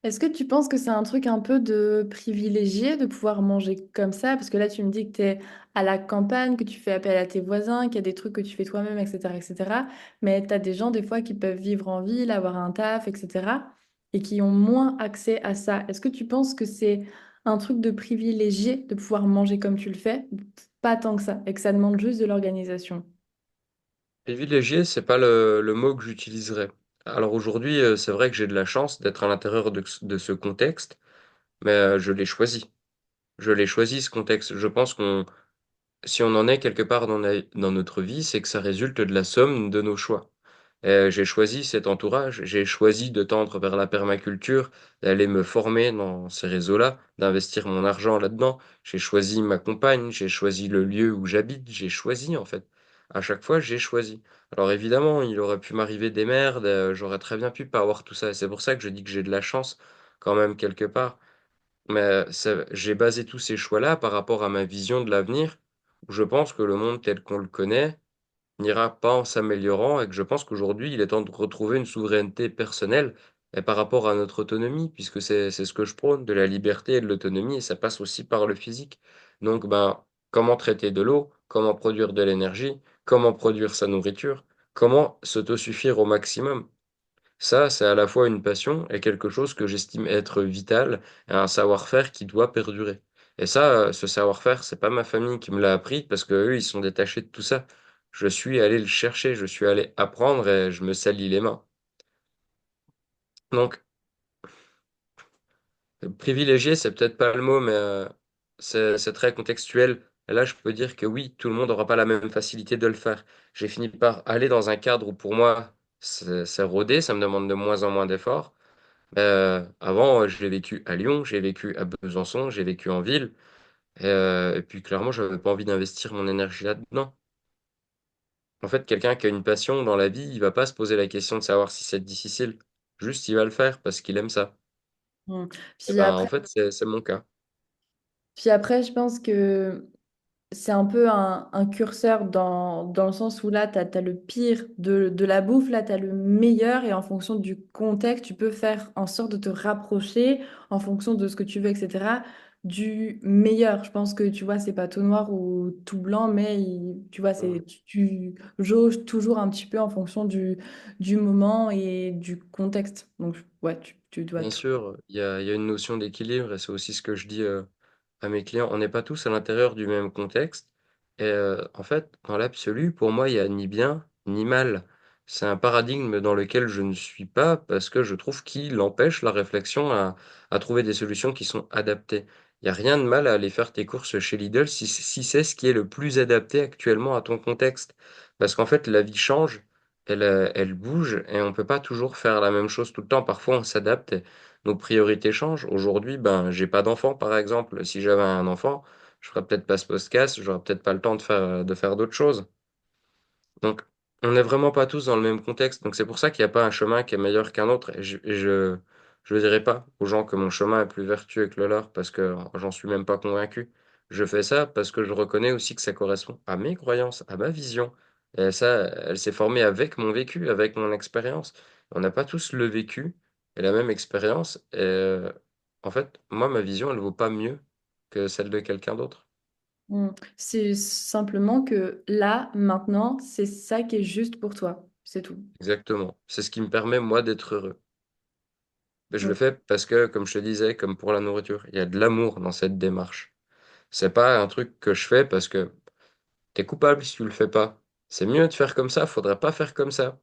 Est-ce que tu penses que c'est un truc un peu de privilégié de pouvoir manger comme ça? Parce que là, tu me dis que tu es à la campagne, que tu fais appel à tes voisins, qu'il y a des trucs que tu fais toi-même, etc., etc. Mais tu as des gens, des fois, qui peuvent vivre en ville, avoir un taf, etc., et qui ont moins accès à ça. Est-ce que tu penses que c'est un truc de privilégié de pouvoir manger comme tu le fais? Pas tant que ça, et que ça demande juste de l'organisation.
Privilégié, c'est pas le mot que j'utiliserais. Alors aujourd'hui, c'est vrai que j'ai de la chance d'être à l'intérieur de ce contexte, mais je l'ai choisi. Je l'ai choisi ce contexte. Je pense qu'on Si on en est quelque part dans notre vie, c'est que ça résulte de la somme de nos choix. J'ai choisi cet entourage, j'ai choisi de tendre vers la permaculture, d'aller me former dans ces réseaux-là, d'investir mon argent là-dedans. J'ai choisi ma compagne, j'ai choisi le lieu où j'habite, j'ai choisi en fait. À chaque fois, j'ai choisi. Alors évidemment, il aurait pu m'arriver des merdes, j'aurais très bien pu pas avoir tout ça. Et c'est pour ça que je dis que j'ai de la chance quand même quelque part. Mais j'ai basé tous ces choix-là par rapport à ma vision de l'avenir, où je pense que le monde tel qu'on le connaît n'ira pas en s'améliorant et que je pense qu'aujourd'hui, il est temps de retrouver une souveraineté personnelle et par rapport à notre autonomie, puisque c'est ce que je prône, de la liberté et de l'autonomie, et ça passe aussi par le physique. Donc, ben, comment traiter de l'eau, comment produire de l'énergie, comment produire sa nourriture, comment s'autosuffire au maximum. Ça, c'est à la fois une passion et quelque chose que j'estime être vital et un savoir-faire qui doit perdurer. Et ça, ce savoir-faire, c'est pas ma famille qui me l'a appris parce que eux, ils sont détachés de tout ça. Je suis allé le chercher, je suis allé apprendre et je me salis les mains. Donc, privilégié, c'est peut-être pas le mot, mais c'est très contextuel. Et là, je peux dire que oui, tout le monde n'aura pas la même facilité de le faire. J'ai fini par aller dans un cadre où pour moi, c'est rodé, ça me demande de moins en moins d'efforts. Avant, j'ai vécu à Lyon, j'ai vécu à Besançon, j'ai vécu en ville. Et puis clairement, j'avais pas envie d'investir mon énergie là-dedans. En fait, quelqu'un qui a une passion dans la vie, il va pas se poser la question de savoir si c'est difficile. Juste, il va le faire parce qu'il aime ça.
Mm.
Et
Puis
ben, en
après,
fait, c'est mon cas.
puis après, je pense que c'est un peu un curseur dans le sens où là, tu as le pire de la bouffe, là, tu as le meilleur, et en fonction du contexte, tu peux faire en sorte de te rapprocher, en fonction de ce que tu veux, etc., du meilleur. Je pense que, tu vois, c'est pas tout noir ou tout blanc, mais tu vois,
Mm.
tu jauges toujours un petit peu en fonction du moment et du contexte. Donc, ouais, tu dois
Bien
tout.
sûr, il y a une notion d'équilibre et c'est aussi ce que je dis à mes clients. On n'est pas tous à l'intérieur du même contexte. Et en fait, dans l'absolu, pour moi, il n'y a ni bien ni mal. c'est un paradigme dans lequel je ne suis pas parce que je trouve qu'il empêche la réflexion à trouver des solutions qui sont adaptées. Il n'y a rien de mal à aller faire tes courses chez Lidl si c'est ce qui est le plus adapté actuellement à ton contexte. Parce qu'en fait, la vie change, elle bouge et on ne peut pas toujours faire la même chose tout le temps. Parfois, on s'adapte et nos priorités changent. Aujourd'hui, ben, j'ai pas d'enfant, par exemple. Si j'avais un enfant, je ferais peut-être pas ce podcast, j'aurais peut-être pas le temps de faire d'autres choses. Donc, on n'est vraiment pas tous dans le même contexte. Donc, c'est pour ça qu'il n'y a pas un chemin qui est meilleur qu'un autre. Je ne dirai pas aux gens que mon chemin est plus vertueux que le leur parce que j'en suis même pas convaincu. Je fais ça parce que je reconnais aussi que ça correspond à mes croyances, à ma vision. Et ça, elle s'est formée avec mon vécu, avec mon expérience. On n'a pas tous le vécu et la même expérience. Et en fait, moi, ma vision, elle vaut pas mieux que celle de quelqu'un d'autre.
Mm. C'est simplement que là, maintenant, c'est ça qui est juste pour toi. C'est tout.
Exactement. C'est ce qui me permet, moi, d'être heureux. Mais je le
Mm.
fais parce que, comme je te disais, comme pour la nourriture, il y a de l'amour dans cette démarche. C'est pas un truc que je fais parce que t'es coupable si tu le fais pas. C'est mieux de faire comme ça, faudrait pas faire comme ça.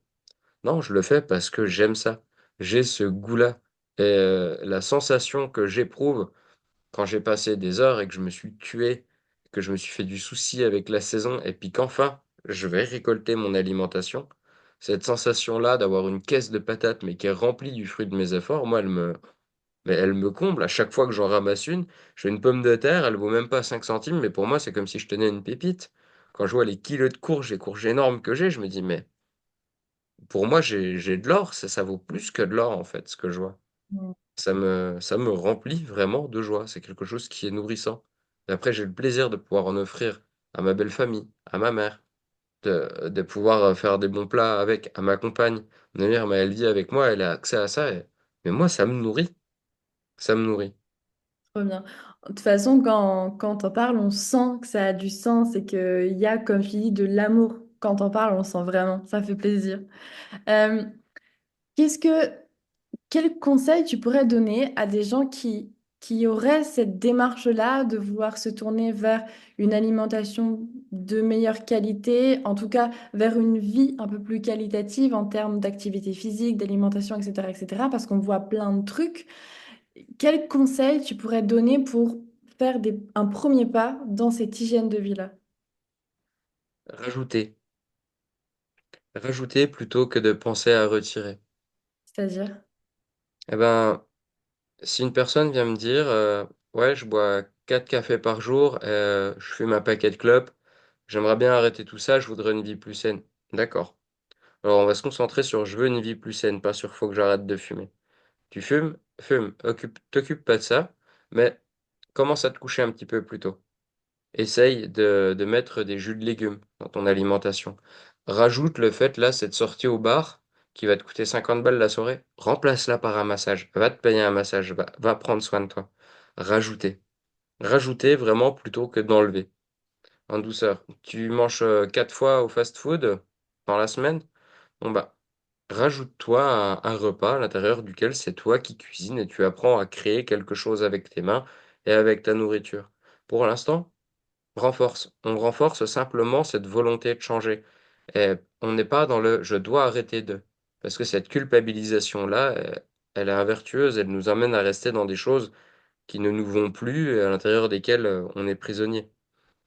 Non, je le fais parce que j'aime ça. J'ai ce goût-là. Et la sensation que j'éprouve quand j'ai passé des heures et que je me suis tué, que je me suis fait du souci avec la saison, et puis qu'enfin, je vais récolter mon alimentation, cette sensation-là d'avoir une caisse de patates, mais qui est remplie du fruit de mes efforts, moi, mais elle me comble. À chaque fois que j'en ramasse une, j'ai une pomme de terre, elle vaut même pas 5 centimes, mais pour moi, c'est comme si je tenais une pépite. Quand je vois les kilos de courges, les courges énormes que j'ai, je me dis, mais pour moi, j'ai de l'or, ça vaut plus que de l'or, en fait, ce que je vois.
Mm.
Ça me remplit vraiment de joie. C'est quelque chose qui est nourrissant. Et après, j'ai le plaisir de pouvoir en offrir à ma belle famille, à ma mère, de pouvoir faire des bons plats avec, à ma compagne. Ma mère, mais elle vit avec moi, elle a accès à ça. Mais moi, ça me nourrit. Ça me nourrit.
Trop bien. De toute façon, quand on parle, on sent que ça a du sens et qu'il y a, comme tu dis, de l'amour. Quand on parle, on sent vraiment. Ça fait plaisir. Euh, qu'est-ce que, quel conseil tu pourrais donner à des gens qui auraient cette démarche-là de vouloir se tourner vers une alimentation de meilleure qualité, en tout cas vers une vie un peu plus qualitative en termes d'activité physique, d'alimentation, etc., etc., parce qu'on voit plein de trucs. Quel conseil tu pourrais donner pour faire un premier pas dans cette hygiène de vie-là?
Rajouter. Rajouter plutôt que de penser à retirer.
C'est-à-dire?
Eh ben, si une personne vient me dire, ouais, je bois 4 cafés par jour, je fume un paquet de clopes, j'aimerais bien arrêter tout ça, je voudrais une vie plus saine. D'accord. Alors, on va se concentrer sur je veux une vie plus saine, pas sur faut que j'arrête de fumer. Tu fumes, fume, t'occupe pas de ça, mais commence à te coucher un petit peu plus tôt. Essaye de mettre des jus de légumes dans ton alimentation. Rajoute le fait, là, cette sortie au bar qui va te coûter 50 balles la soirée. Remplace-la par un massage. Va te payer un massage. Va prendre soin de toi. Rajouter. Rajouter vraiment plutôt que d'enlever. En douceur. Tu manges 4 fois au fast-food dans la semaine. Bon bah, rajoute-toi un repas à l'intérieur duquel c'est toi qui cuisines et tu apprends à créer quelque chose avec tes mains et avec ta nourriture. Pour l'instant, renforce. On renforce simplement cette volonté de changer. Et on n'est pas dans le je dois arrêter de. Parce que cette culpabilisation-là, elle est invertueuse, elle nous amène à rester dans des choses qui ne nous vont plus et à l'intérieur desquelles on est prisonnier.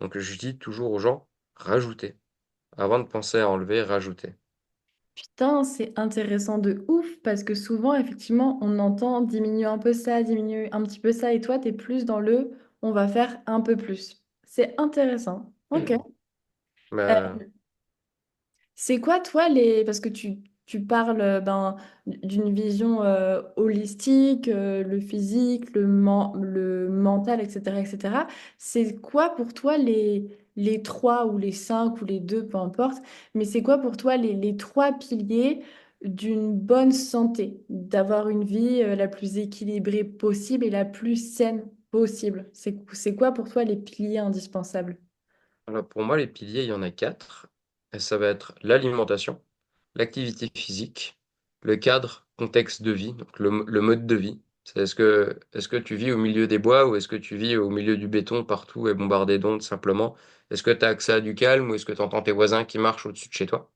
Donc je dis toujours aux gens, rajoutez. Avant de penser à enlever, rajoutez.
Putain, c'est intéressant de ouf parce que souvent, effectivement, on entend diminuer un peu ça, diminuer un petit peu ça, et toi, tu es plus dans le on va faire un peu plus. C'est intéressant. Ok.
Bah,
C'est quoi, toi, les... Parce que tu parles ben, d'une vision holistique, le physique, le mental, etc., etc. C'est quoi pour toi les trois ou les cinq ou les deux, peu importe, mais c'est quoi pour toi les trois piliers d'une bonne santé, d'avoir une vie la plus équilibrée possible et la plus saine possible? C'est quoi pour toi les piliers indispensables?
alors pour moi, les piliers, il y en a quatre. Et ça va être l'alimentation, l'activité physique, le cadre, contexte de vie, donc le mode de vie. Est-ce que tu vis au milieu des bois ou est-ce que tu vis au milieu du béton partout et bombardé d'ondes simplement? Est-ce que tu as accès à du calme ou est-ce que tu entends tes voisins qui marchent au-dessus de chez toi?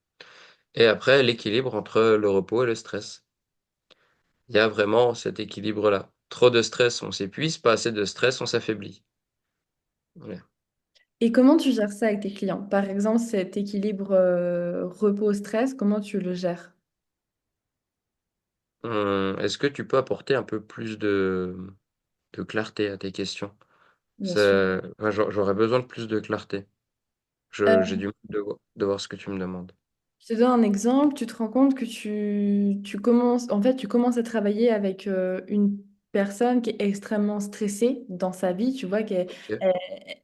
Et après, l'équilibre entre le repos et le stress. Il y a vraiment cet équilibre-là. Trop de stress, on s'épuise, pas assez de stress, on s'affaiblit. Voilà.
Et comment tu gères ça avec tes clients? Par exemple, cet équilibre repos-stress, comment tu le gères?
Est-ce que tu peux apporter un peu plus de clarté à tes questions?
Bien sûr.
Enfin, j'aurais besoin de plus de clarté. J'ai du mal de voir ce que tu me demandes.
Je te donne un exemple, tu te rends compte que tu commences, en fait, tu commences à travailler avec une personne qui est extrêmement stressée dans sa vie, tu vois, qu'elle
Ok.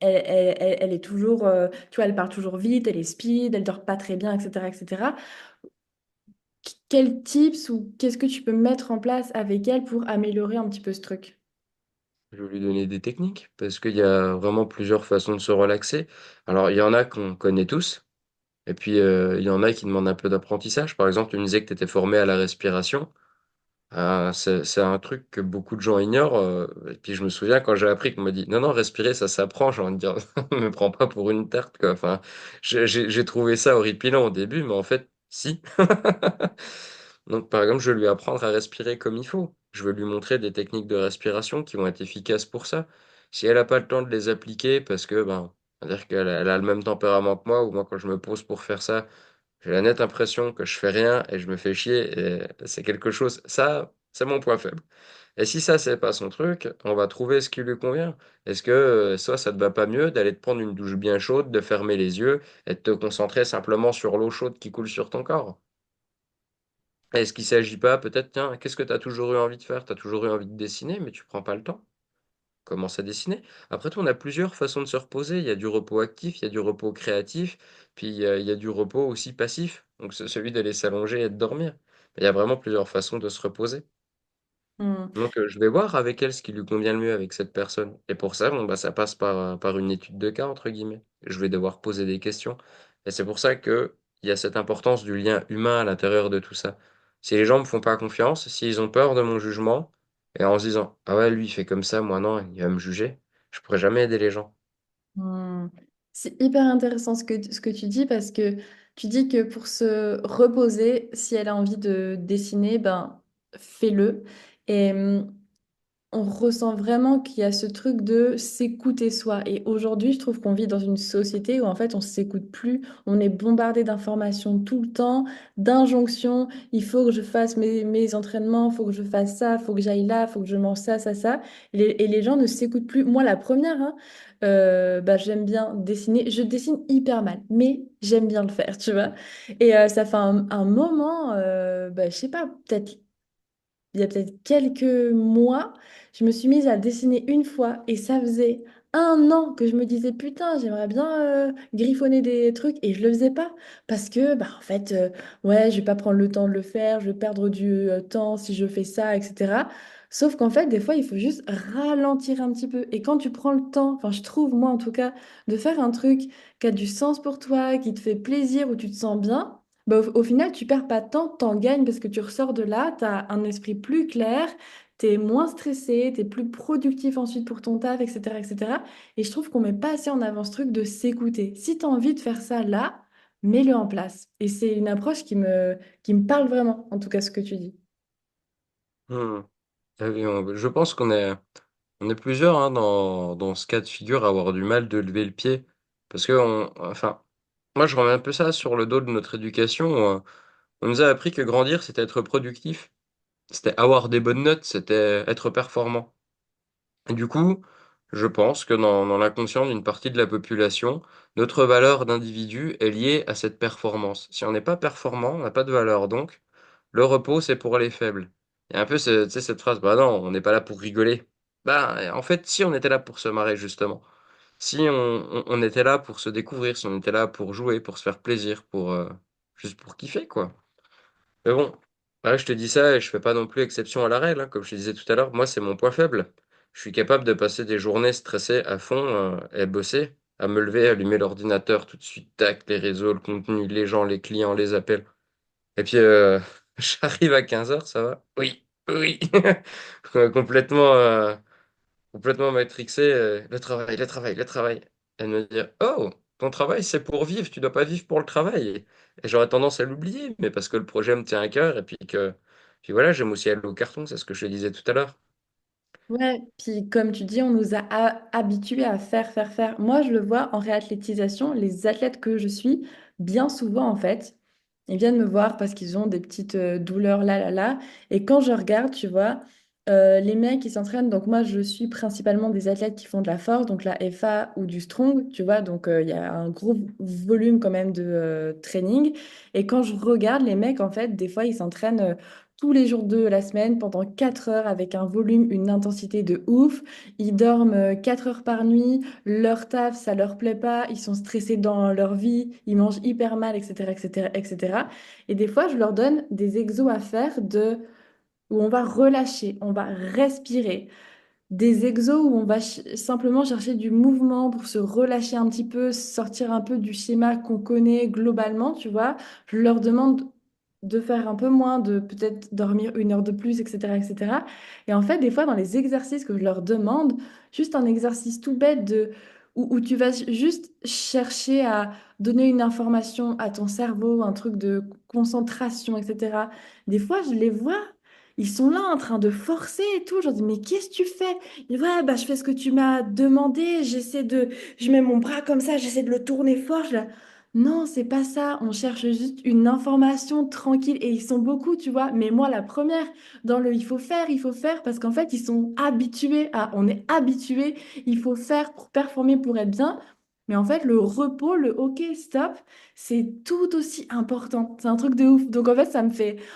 elle, elle est toujours, tu vois, elle parle toujours vite, elle est speed, elle dort pas très bien, etc., etc. Quels tips ou qu'est-ce que tu peux mettre en place avec elle pour améliorer un petit peu ce truc?
Je vais lui donner des techniques parce qu'il y a vraiment plusieurs façons de se relaxer. Alors, il y en a qu'on connaît tous. Et puis, il y en a qui demandent un peu d'apprentissage. Par exemple, tu me disais que tu étais formé à la respiration. Ah, c'est un truc que beaucoup de gens ignorent. Et puis, je me souviens quand j'ai appris qu'on m'a dit, non, non, respirer, ça s'apprend. J'ai envie de dire, ne me prends pas pour une tarte, quoi. Enfin, j'ai trouvé ça horripilant au début, mais en fait, si. Donc, par exemple, je vais lui apprendre à respirer comme il faut. Je vais lui montrer des techniques de respiration qui vont être efficaces pour ça. Si elle n'a pas le temps de les appliquer parce que, ben, c'est-à-dire elle a le même tempérament que moi, ou moi, quand je me pose pour faire ça, j'ai la nette impression que je fais rien et je me fais chier et c'est quelque chose. Ça, c'est mon point faible. Et si ça, c'est pas son truc, on va trouver ce qui lui convient. Est-ce que soit ça te va pas mieux d'aller te prendre une douche bien chaude, de fermer les yeux et de te concentrer simplement sur l'eau chaude qui coule sur ton corps? Est-ce qu'il s'agit pas peut-être, tiens, qu'est-ce que tu as toujours eu envie de faire? Tu as toujours eu envie de dessiner, mais tu prends pas le temps. Commence à dessiner. Après tout, on a plusieurs façons de se reposer. Il y a du repos actif, il y a du repos créatif, puis il y a du repos aussi passif. Donc c'est celui d'aller s'allonger et de dormir. Il y a vraiment plusieurs façons de se reposer.
Hmm.
Donc je vais voir avec elle ce qui lui convient le mieux avec cette personne. Et pour ça, bon, bah, ça passe par une étude de cas, entre guillemets. Je vais devoir poser des questions. Et c'est pour ça que il y a cette importance du lien humain à l'intérieur de tout ça. Si les gens me font pas confiance, s'ils ont peur de mon jugement, et en se disant, ah ouais, lui il fait comme ça, moi non, il va me juger, je pourrais jamais aider les gens.
Hmm. C'est hyper intéressant ce que tu dis parce que tu dis que pour se reposer, si elle a envie de dessiner, ben fais-le. Et on ressent vraiment qu'il y a ce truc de s'écouter soi. Et aujourd'hui, je trouve qu'on vit dans une société où en fait on s'écoute plus, on est bombardé d'informations tout le temps, d'injonctions. Il faut que je fasse mes entraînements, il faut que je fasse ça, il faut que j'aille là, il faut que je mange ça, ça, ça. Et les gens ne s'écoutent plus. Moi, la première, hein, bah, j'aime bien dessiner. Je dessine hyper mal, mais j'aime bien le faire, tu vois. Et ça fait un moment, bah, je sais pas, peut-être il y a peut-être quelques mois, je me suis mise à dessiner une fois et ça faisait un an que je me disais putain, j'aimerais bien griffonner des trucs et je le faisais pas parce que bah en fait ouais, je vais pas prendre le temps de le faire, je vais perdre du temps si je fais ça, etc. Sauf qu'en fait, des fois, il faut juste ralentir un petit peu. Et quand tu prends le temps, enfin, je trouve, moi en tout cas, de faire un truc qui a du sens pour toi, qui te fait plaisir, où tu te sens bien, bah, au final, tu perds pas de temps, t'en gagnes parce que tu ressors de là, tu as un esprit plus clair, tu es moins stressé, tu es plus productif ensuite pour ton taf, etc., etc. Et je trouve qu'on met pas assez en avant ce truc de s'écouter. Si tu as envie de faire ça là, mets-le en place. Et c'est une approche qui me parle vraiment, en tout cas ce que tu dis.
Hmm. Je pense on est plusieurs hein, dans ce cas de figure à avoir du mal de lever le pied. Parce que, enfin, moi je remets un peu ça sur le dos de notre éducation. On nous a appris que grandir, c'était être productif, c'était avoir des bonnes notes, c'était être performant. Et du coup, je pense que dans l'inconscient d'une partie de la population, notre valeur d'individu est liée à cette performance. Si on n'est pas performant, on n'a pas de valeur. Donc, le repos, c'est pour les faibles. Il y a un peu tu sais, cette phrase, bah non, on n'est pas là pour rigoler. Bah, en fait, si on était là pour se marrer, justement. Si on était là pour se découvrir, si on était là pour jouer, pour se faire plaisir, juste pour kiffer, quoi. Mais bon, ouais, je te dis ça et je fais pas non plus exception à la règle, hein. Comme je te disais tout à l'heure, moi, c'est mon point faible. Je suis capable de passer des journées stressées à fond, et bosser, à me lever, allumer l'ordinateur tout de suite, tac, les réseaux, le contenu, les gens, les clients, les appels. Et puis, j'arrive à 15 heures, ça va? Oui, oui. Complètement, complètement matrixé, le travail, le travail, le travail. Elle me dit, oh, ton travail, c'est pour vivre, tu dois pas vivre pour le travail. Et j'aurais tendance à l'oublier, mais parce que le projet me tient à cœur, et puis voilà, j'aime aussi aller au carton, c'est ce que je te disais tout à l'heure.
Ouais, puis comme tu dis, on nous a habitués à faire, faire, faire. Moi, je le vois en réathlétisation, les athlètes que je suis, bien souvent en fait, ils viennent me voir parce qu'ils ont des petites douleurs là, là, là. Et quand je regarde, tu vois, les mecs qui s'entraînent, donc moi, je suis principalement des athlètes qui font de la force, donc la FA ou du strong, tu vois, donc il y a un gros volume quand même de training. Et quand je regarde les mecs, en fait, des fois, ils s'entraînent tous les jours de la semaine pendant 4 heures avec un volume, une intensité de ouf. Ils dorment 4 heures par nuit, leur taf, ça leur plaît pas, ils sont stressés dans leur vie, ils mangent hyper mal, etc., etc., etc. Et cetera. Et des fois, je leur donne des exos à faire où on va relâcher, on va respirer des exos où on va simplement chercher du mouvement pour se relâcher un petit peu, sortir un peu du schéma qu'on connaît globalement, tu vois. Je leur demande de faire un peu moins, de peut-être dormir 1 heure de plus, etc., etc. Et cetera. Et en fait, des fois, dans les exercices que je leur demande, juste un exercice tout bête où tu vas juste chercher à donner une information à ton cerveau, un truc de concentration, etc. Des fois, je les vois. Ils sont là en train de forcer et tout. Je leur dis, mais qu'est-ce que tu fais? Il dit, ouais, bah, je fais ce que tu m'as demandé. Je mets mon bras comme ça, j'essaie de le tourner fort. Non, c'est pas ça. On cherche juste une information tranquille. Et ils sont beaucoup, tu vois. Mais moi, la première, dans le il faut faire, parce qu'en fait, ils sont habitués on est habitués, il faut faire pour performer, pour être bien. Mais en fait, le repos, le OK, stop, c'est tout aussi important. C'est un truc de ouf. Donc en fait,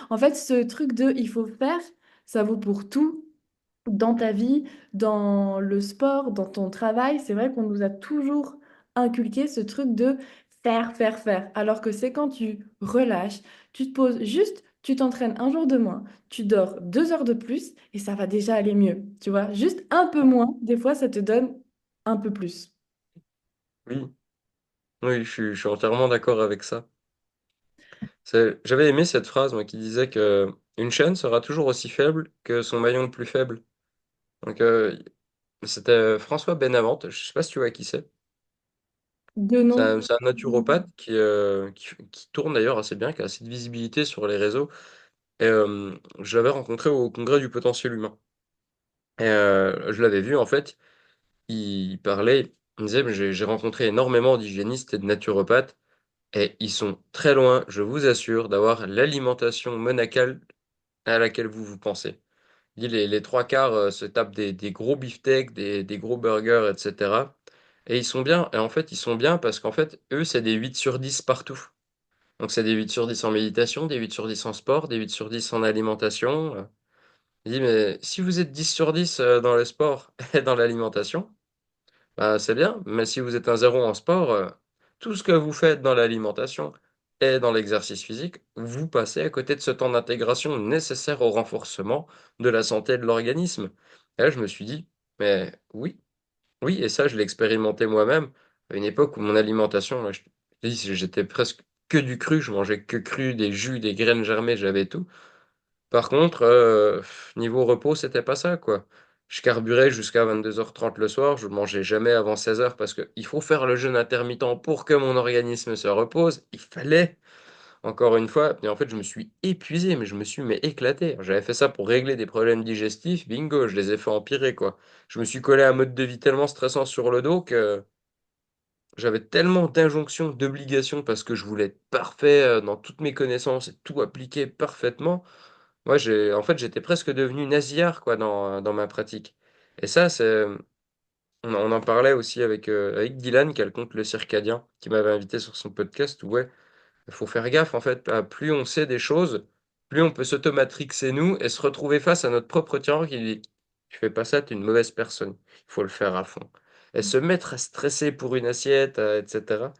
en fait, ce truc de il faut faire, ça vaut pour tout dans ta vie, dans le sport, dans ton travail. C'est vrai qu'on nous a toujours inculqué ce truc de faire, faire, faire. Alors que c'est quand tu relâches, tu te poses juste, tu t'entraînes un jour de moins, tu dors 2 heures de plus et ça va déjà aller mieux. Tu vois, juste un peu moins, des fois, ça te donne un peu plus.
Oui, oui, je suis entièrement d'accord avec ça. J'avais aimé cette phrase, moi, qui disait que une chaîne sera toujours aussi faible que son maillon le plus faible. Donc, c'était François Benavente, je sais pas si tu vois qui c'est.
De
C'est
nom.
un naturopathe qui tourne d'ailleurs assez bien, qui a assez de visibilité sur les réseaux. Et je l'avais rencontré au congrès du potentiel humain. Et je l'avais vu, en fait, il parlait, il disait, mais j'ai rencontré énormément d'hygiénistes et de naturopathes, et ils sont très loin, je vous assure, d'avoir l'alimentation monacale à laquelle vous vous pensez. Il dit les trois quarts se tapent des gros beefsteaks, des gros burgers, etc. Et ils sont bien. Et en fait, ils sont bien parce qu'en fait, eux, c'est des 8 sur 10 partout. Donc, c'est des 8 sur 10 en méditation, des 8 sur 10 en sport, des 8 sur 10 en alimentation. Il dit, mais si vous êtes 10 sur 10 dans le sport et dans l'alimentation, bah, c'est bien. Mais si vous êtes un zéro en sport, tout ce que vous faites dans l'alimentation et dans l'exercice physique, vous passez à côté de ce temps d'intégration nécessaire au renforcement de la santé de l'organisme. Et là, je me suis dit, mais oui, oui, et ça, je l'ai expérimenté moi-même. À une époque où mon alimentation, là, je dis, j'étais presque que du cru, je mangeais que cru, des jus, des graines germées, j'avais tout. Par contre, niveau repos, c'était pas ça, quoi. Je carburais jusqu'à 22h30 le soir, je mangeais jamais avant 16h parce que il faut faire le jeûne intermittent pour que mon organisme se repose. Il fallait, encore une fois, et en fait, je me suis épuisé, mais je me suis mais éclaté. J'avais fait ça pour régler des problèmes digestifs, bingo, je les ai fait empirer, quoi. Je me suis collé à un mode de vie tellement stressant sur le dos que j'avais tellement d'injonctions, d'obligations parce que je voulais être parfait dans toutes mes connaissances et tout appliquer parfaitement. Moi, en fait, j'étais presque devenu nasillard, quoi, dans ma pratique. Et ça, on en parlait aussi avec Dylan, qui a le compte Le Circadien, qui m'avait invité sur son podcast, où, ouais, il faut faire gaffe, en fait, plus on sait des choses, plus on peut s'automatrixer nous et se retrouver face à notre propre tiroir qui dit, tu fais pas ça, t'es une mauvaise personne. Il faut le faire à fond. Et se mettre à stresser pour une assiette, etc.,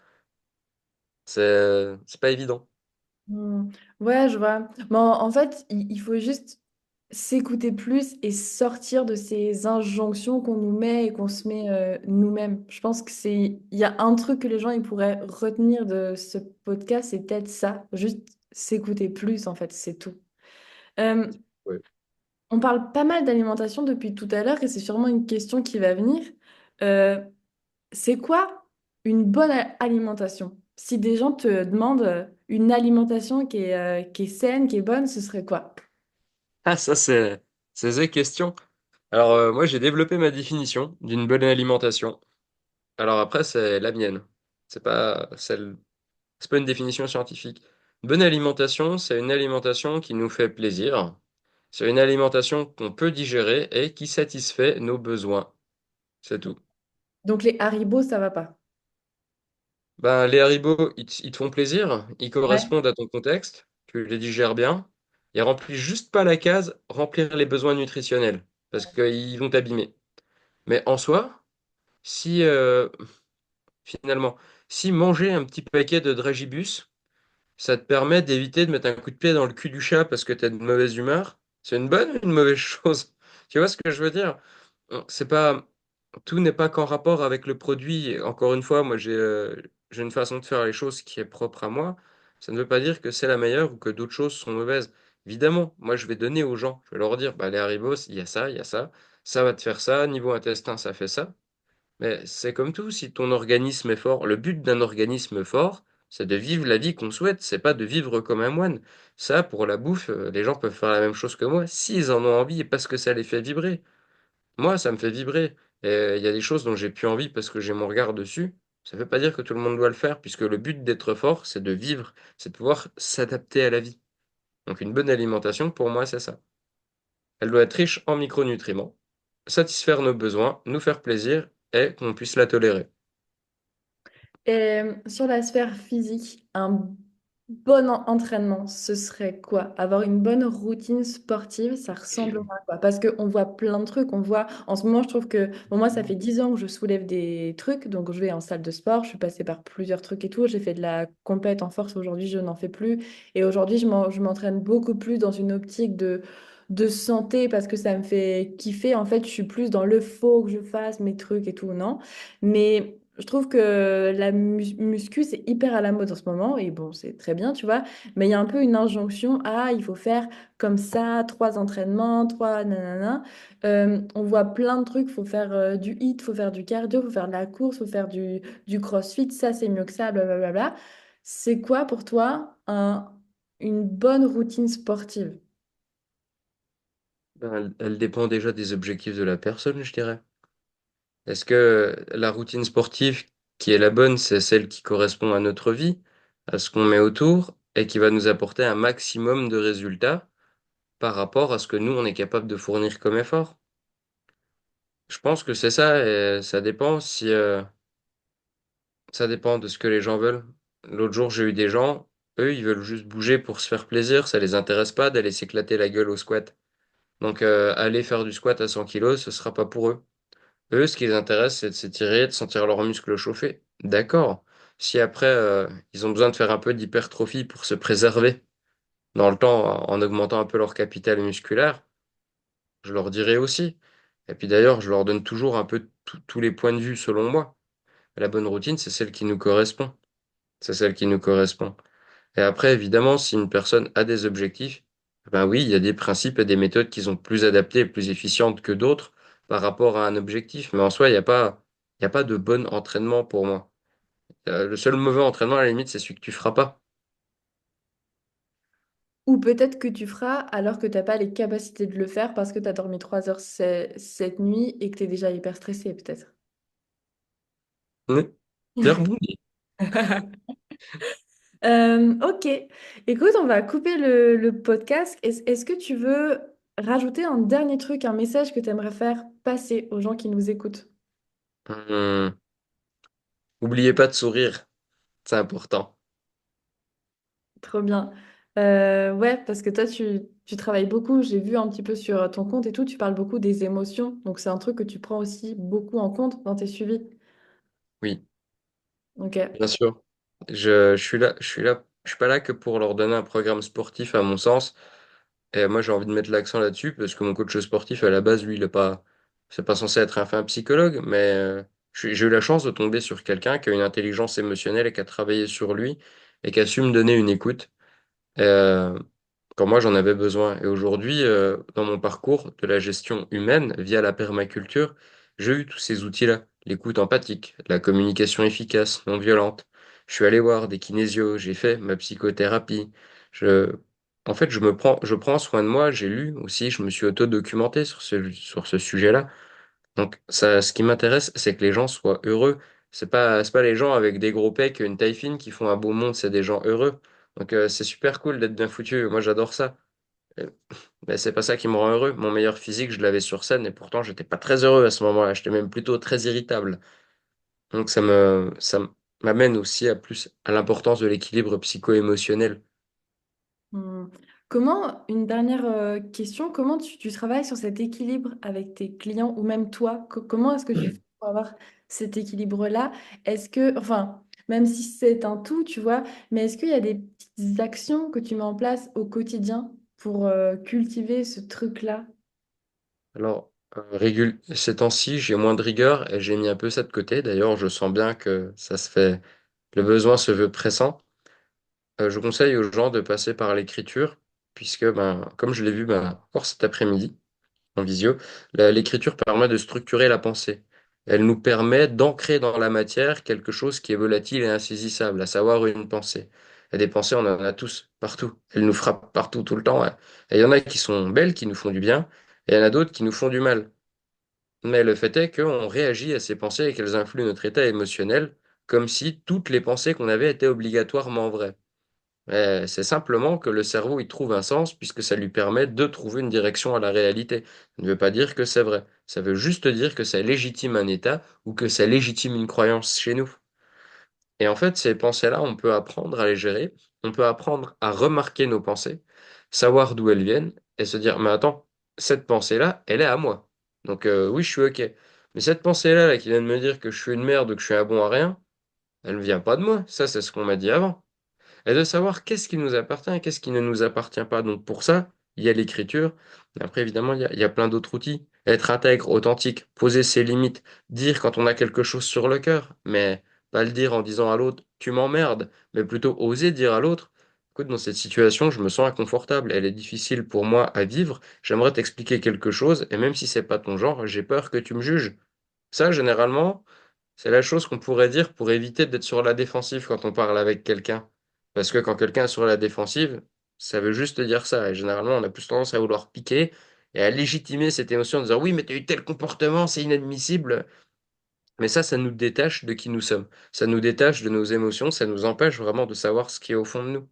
c'est pas évident.
Hmm. Ouais, je vois. Mais en fait, il faut juste s'écouter plus et sortir de ces injonctions qu'on nous met et qu'on se met nous-mêmes. Je pense il y a un truc que les gens ils pourraient retenir de ce podcast, c'est peut-être ça. Juste s'écouter plus, en fait, c'est tout. Euh,
Ouais.
on parle pas mal d'alimentation depuis tout à l'heure et c'est sûrement une question qui va venir. Euh, c'est quoi une bonne alimentation? Si des gens te demandent une alimentation qui est saine, qui est bonne, ce serait quoi?
Ah, ça, c'est la question. Alors, moi, j'ai développé ma définition d'une bonne alimentation. Alors après, c'est la mienne. C'est pas une définition scientifique. Une bonne alimentation, c'est une alimentation qui nous fait plaisir. C'est une alimentation qu'on peut digérer et qui satisfait nos besoins. C'est tout.
Donc les haribots, ça va pas.
Ben, les haribots, ils te font plaisir, ils
Ouais.
correspondent à ton contexte, tu les digères bien. Ils remplissent juste pas la case remplir les besoins nutritionnels, parce qu'ils vont t'abîmer. Mais en soi, si finalement, si manger un petit paquet de Dragibus, ça te permet d'éviter de mettre un coup de pied dans le cul du chat parce que t'es de mauvaise humeur, c'est une bonne ou une mauvaise chose? Tu vois ce que je veux dire? C'est pas, tout n'est pas qu'en rapport avec le produit. Encore une fois, moi j'ai une façon de faire les choses qui est propre à moi. Ça ne veut pas dire que c'est la meilleure ou que d'autres choses sont mauvaises. Évidemment, moi je vais donner aux gens, je vais leur dire, bah les Haribo, il y a ça, il y a ça, ça va te faire ça, niveau intestin, ça fait ça. Mais c'est comme tout, si ton organisme est fort, le but d'un organisme fort, c'est de vivre la vie qu'on souhaite, c'est pas de vivre comme un moine. Ça, pour la bouffe, les gens peuvent faire la même chose que moi, s'ils en ont envie et parce que ça les fait vibrer. Moi, ça me fait vibrer. Et il y a des choses dont j'ai plus envie parce que j'ai mon regard dessus. Ça ne veut pas dire que tout le monde doit le faire, puisque le but d'être fort, c'est de vivre, c'est de pouvoir s'adapter à la vie. Donc une bonne alimentation, pour moi, c'est ça. Elle doit être riche en micronutriments, satisfaire nos besoins, nous faire plaisir et qu'on puisse la tolérer.
Et sur la sphère physique, un bon entraînement, ce serait quoi? Avoir une bonne routine sportive, ça ressemble à quoi? Parce qu'on voit plein de trucs. On voit, en ce moment, je trouve que, bon, moi, ça fait 10 ans que je soulève des trucs. Donc, je vais en salle de sport. Je suis passée par plusieurs trucs et tout. J'ai fait de la compète en force. Aujourd'hui, je n'en fais plus. Et aujourd'hui, je m'entraîne beaucoup plus dans une optique de santé parce que ça me fait kiffer. En fait, je suis plus dans le faut que je fasse mes trucs et tout, non? Mais je trouve que la muscu, c'est hyper à la mode en ce moment. Et bon, c'est très bien, tu vois. Mais il y a un peu une injonction à il faut faire comme ça, 3 entraînements, trois nanana. On voit plein de trucs. Il faut faire du hit, il faut faire du cardio, il faut faire de la course, il faut faire du crossfit. Ça, c'est mieux que ça, blablabla. C'est quoi pour toi une bonne routine sportive?
Ben, elle dépend déjà des objectifs de la personne, je dirais. Est-ce que la routine sportive qui est la bonne, c'est celle qui correspond à notre vie, à ce qu'on met autour, et qui va nous apporter un maximum de résultats par rapport à ce que nous, on est capable de fournir comme effort? Je pense que c'est ça, et ça dépend si, ça dépend de ce que les gens veulent. L'autre jour, j'ai eu des gens, eux, ils veulent juste bouger pour se faire plaisir, ça les intéresse pas d'aller s'éclater la gueule au squat. Donc, aller faire du squat à 100 kilos, ce sera pas pour eux. Eux, ce qui les intéresse, c'est de s'étirer, de sentir leurs muscles chauffer. D'accord. Si après, ils ont besoin de faire un peu d'hypertrophie pour se préserver dans le temps, en augmentant un peu leur capital musculaire, je leur dirai aussi. Et puis d'ailleurs, je leur donne toujours un peu tous les points de vue selon moi. La bonne routine, c'est celle qui nous correspond. C'est celle qui nous correspond. Et après, évidemment, si une personne a des objectifs, ben oui, il y a des principes et des méthodes qui sont plus adaptées et plus efficientes que d'autres par rapport à un objectif. Mais en soi, il y a pas de bon entraînement pour moi. Le seul mauvais entraînement, à la limite, c'est celui que tu feras pas.
Ou peut-être que tu feras alors que tu n'as pas les capacités de le faire parce que tu as dormi 3 heures cette nuit et que tu es déjà hyper stressé, peut-être.
Oui. Bien rebondi.
Ok, écoute, on va couper le podcast. Est-ce que tu veux rajouter un dernier truc, un message que tu aimerais faire passer aux gens qui nous écoutent?
Hum. Oubliez pas de sourire, c'est important.
Trop bien. Ouais, parce que toi, tu travailles beaucoup. J'ai vu un petit peu sur ton compte et tout, tu parles beaucoup des émotions. Donc, c'est un truc que tu prends aussi beaucoup en compte dans tes suivis.
Oui,
Ok.
bien sûr. Je suis pas là que pour leur donner un programme sportif, à mon sens. Et moi, j'ai envie de mettre l'accent là-dessus parce que mon coach sportif, à la base, lui, c'est pas censé être un fin psychologue, mais j'ai eu la chance de tomber sur quelqu'un qui a une intelligence émotionnelle et qui a travaillé sur lui et qui a su me donner une écoute euh, quand moi j'en avais besoin. Et aujourd'hui, dans mon parcours de la gestion humaine via la permaculture, j'ai eu tous ces outils-là. l'écoute empathique, la communication efficace, non violente. Je suis allé voir des kinésios, j'ai fait ma psychothérapie. Je, En fait, je prends soin de moi. J'ai lu aussi, je me suis auto-documenté sur ce sujet-là. Donc, ça, ce qui m'intéresse, c'est que les gens soient heureux. C'est pas les gens avec des gros pecs, une taille fine qui font un beau monde, c'est des gens heureux. Donc, c'est super cool d'être bien foutu. Moi, j'adore ça. Euh, Mais c'est pas ça qui me rend heureux. Mon meilleur physique, je l'avais sur scène et pourtant, j'étais pas très heureux à ce moment-là. J'étais même plutôt très irritable. Donc, m'amène aussi à plus à l'importance de l'équilibre psycho-émotionnel.
Hmm. Comment, une dernière question, comment tu travailles sur cet équilibre avec tes clients ou même toi? Comment est-ce que tu fais pour avoir cet équilibre-là? Est-ce que, enfin, même si c'est un tout, tu vois, mais est-ce qu'il y a des petites actions que tu mets en place au quotidien pour cultiver ce truc-là?
Alors, ces temps-ci, j'ai moins de rigueur et j'ai mis un peu ça de côté. D'ailleurs, je sens bien que ça se fait. Le besoin se veut pressant. Je conseille aux gens de passer par l'écriture, puisque, ben, comme je l'ai vu ben, encore cet après-midi en visio, l'écriture permet de structurer la pensée. Elle nous permet d'ancrer dans la matière quelque chose qui est volatile et insaisissable, à savoir une pensée. Et des pensées, on en a tous, partout. Elles nous frappent partout, tout le temps, ouais. Et il y en a qui sont belles, qui nous font du bien, et il y en a d'autres qui nous font du mal. Mais le fait est qu'on réagit à ces pensées et qu'elles influent notre état émotionnel, comme si toutes les pensées qu'on avait étaient obligatoirement vraies. C'est simplement que le cerveau y trouve un sens puisque ça lui permet de trouver une direction à la réalité. Ça ne veut pas dire que c'est vrai. Ça veut juste dire que ça légitime un état ou que ça légitime une croyance chez nous. Et en fait, ces pensées-là, on peut apprendre à les gérer. On peut apprendre à remarquer nos pensées, savoir d'où elles viennent et se dire, mais attends, cette pensée-là, elle est à moi. Donc oui, je suis OK. Mais cette pensée-là, là, qui vient de me dire que je suis une merde ou que je suis un bon à rien, elle ne vient pas de moi. Ça, c'est ce qu'on m'a dit avant et de savoir qu'est-ce qui nous appartient et qu'est-ce qui ne nous appartient pas. Donc pour ça, il y a l'écriture. Après, évidemment, il y a plein d'autres outils. Être intègre, authentique, poser ses limites, dire quand on a quelque chose sur le cœur, mais pas le dire en disant à l'autre, tu m'emmerdes, mais plutôt oser dire à l'autre, écoute, dans cette situation, je me sens inconfortable, elle est difficile pour moi à vivre, j'aimerais t'expliquer quelque chose, et même si c'est pas ton genre, j'ai peur que tu me juges. Ça, généralement, c'est la chose qu'on pourrait dire pour éviter d'être sur la défensive quand on parle avec quelqu'un. Parce que quand quelqu'un est sur la défensive, ça veut juste dire ça. Et généralement, on a plus tendance à vouloir piquer et à légitimer cette émotion en disant oui, mais tu as eu tel comportement, c'est inadmissible. Mais ça nous détache de qui nous sommes. Ça nous détache de nos émotions, ça nous empêche vraiment de savoir ce qui est au fond de nous.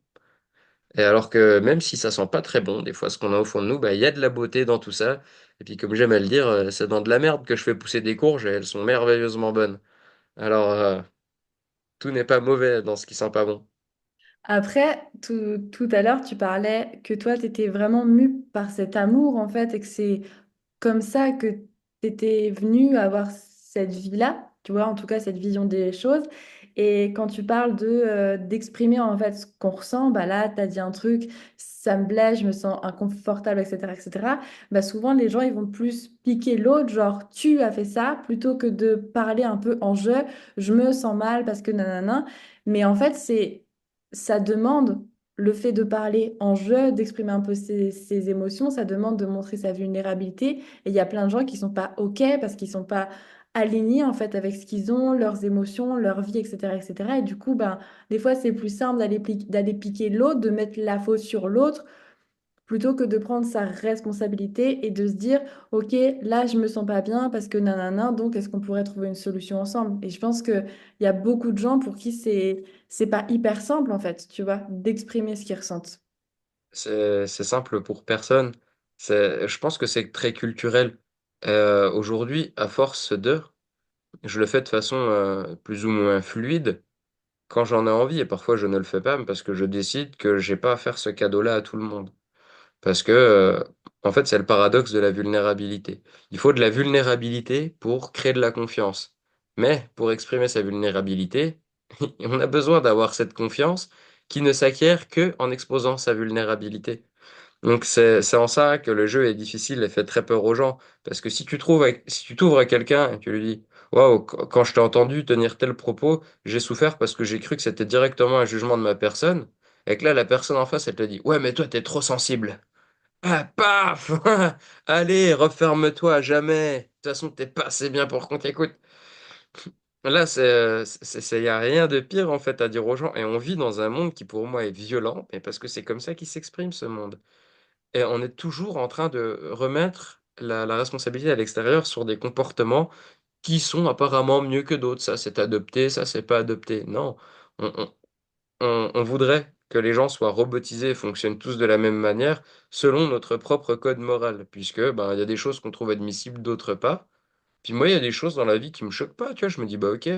Et alors que même si ça sent pas très bon, des fois, ce qu'on a au fond de nous, bah, il y a de la beauté dans tout ça. Et puis, comme j'aime à le dire, c'est dans de la merde que je fais pousser des courges et elles sont merveilleusement bonnes. Alors, tout n'est pas mauvais dans ce qui sent pas bon.
Après, tout à l'heure, tu parlais que toi, tu étais vraiment mu par cet amour, en fait, et que c'est comme ça que tu étais venu avoir cette vie-là, tu vois, en tout cas, cette vision des choses. Et quand tu parles d'exprimer, en fait, ce qu'on ressent, bah là, tu as dit un truc, ça me blesse, je me sens inconfortable, etc., etc. Bah souvent, les gens, ils vont plus piquer l'autre, genre, tu as fait ça, plutôt que de parler un peu en jeu, je me sens mal parce que nanana. Mais en fait, ça demande le fait de parler en jeu, d'exprimer un peu ses émotions, ça demande de montrer sa vulnérabilité. Et il y a plein de gens qui sont pas OK parce qu'ils sont pas alignés en fait avec ce qu'ils ont, leurs émotions, leur vie, etc., etc. Et cetera. Et du coup, ben, des fois, c'est plus simple d'aller piquer l'autre, de mettre la faute sur l'autre plutôt que de prendre sa responsabilité et de se dire, OK, là, je me sens pas bien parce que nanana, donc est-ce qu'on pourrait trouver une solution ensemble? Et je pense qu'il y a beaucoup de gens pour qui c'est pas hyper simple, en fait, tu vois, d'exprimer ce qu'ils ressentent.
C'est simple pour personne. Je pense que c'est très culturel. Aujourd'hui, à force de, je le fais de façon plus ou moins fluide quand j'en ai envie et parfois je ne le fais pas parce que je décide que j'ai pas à faire ce cadeau-là à tout le monde. Parce que, en fait, c'est le paradoxe de la vulnérabilité. Il faut de la vulnérabilité pour créer de la confiance. Mais pour exprimer sa vulnérabilité, on a besoin d'avoir cette confiance qui ne s'acquiert que en exposant sa vulnérabilité. Donc c'est en ça que le jeu est difficile et fait très peur aux gens. Parce que si tu t'ouvres à quelqu'un et tu lui dis, waouh, quand je t'ai entendu tenir tel propos, j'ai souffert parce que j'ai cru que c'était directement un jugement de ma personne. Et que là, la personne en face, elle te dit, ouais, mais toi, t'es trop sensible. Ah, paf! Allez, referme-toi à jamais. De toute façon, t'es pas assez bien pour qu'on t'écoute. Là, y a rien de pire en fait à dire aux gens. Et on vit dans un monde qui pour moi est violent, mais parce que c'est comme ça qu'il s'exprime ce monde. Et on est toujours en train de remettre la responsabilité à l'extérieur sur des comportements qui sont apparemment mieux que d'autres. Ça, c'est adopté, ça, c'est pas adopté. Non, on, on- on voudrait que les gens soient robotisés et fonctionnent tous de la même manière selon notre propre code moral, puisque ben, il y a des choses qu'on trouve admissibles, d'autres pas. Puis moi, il y a des choses dans la vie qui me choquent pas, tu vois, je me dis, bah ok,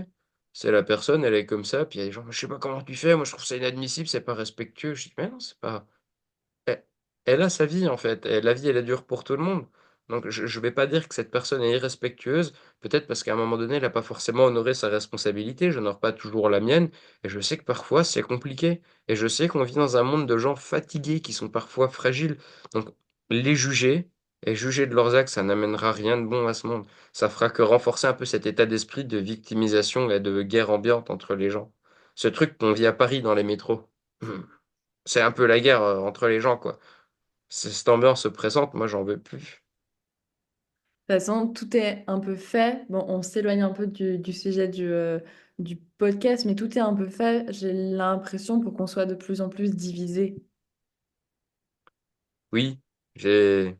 c'est la personne, elle est comme ça, puis il y a des gens, je sais pas comment tu fais, moi je trouve ça inadmissible, c'est pas respectueux. Je dis, mais non, c'est pas... Elle, elle a sa vie en fait, et la vie elle est dure pour tout le monde. Donc je vais pas dire que cette personne est irrespectueuse, peut-être parce qu'à un moment donné, elle n'a pas forcément honoré sa responsabilité, j'honore pas toujours la mienne, et je sais que parfois c'est compliqué, et je sais qu'on vit dans un monde de gens fatigués qui sont parfois fragiles. Donc les juger, et juger de leurs actes, ça n'amènera rien de bon à ce monde. Ça fera que renforcer un peu cet état d'esprit de victimisation et de guerre ambiante entre les gens. Ce truc qu'on vit à Paris dans les métros. C'est un peu la guerre entre les gens, quoi. Cette ambiance oppressante, moi, j'en veux plus.
De toute façon, tout est un peu fait. Bon, on s'éloigne un peu du sujet du podcast, mais tout est un peu fait, j'ai l'impression, pour qu'on soit de plus en plus divisé.
Oui, j'ai...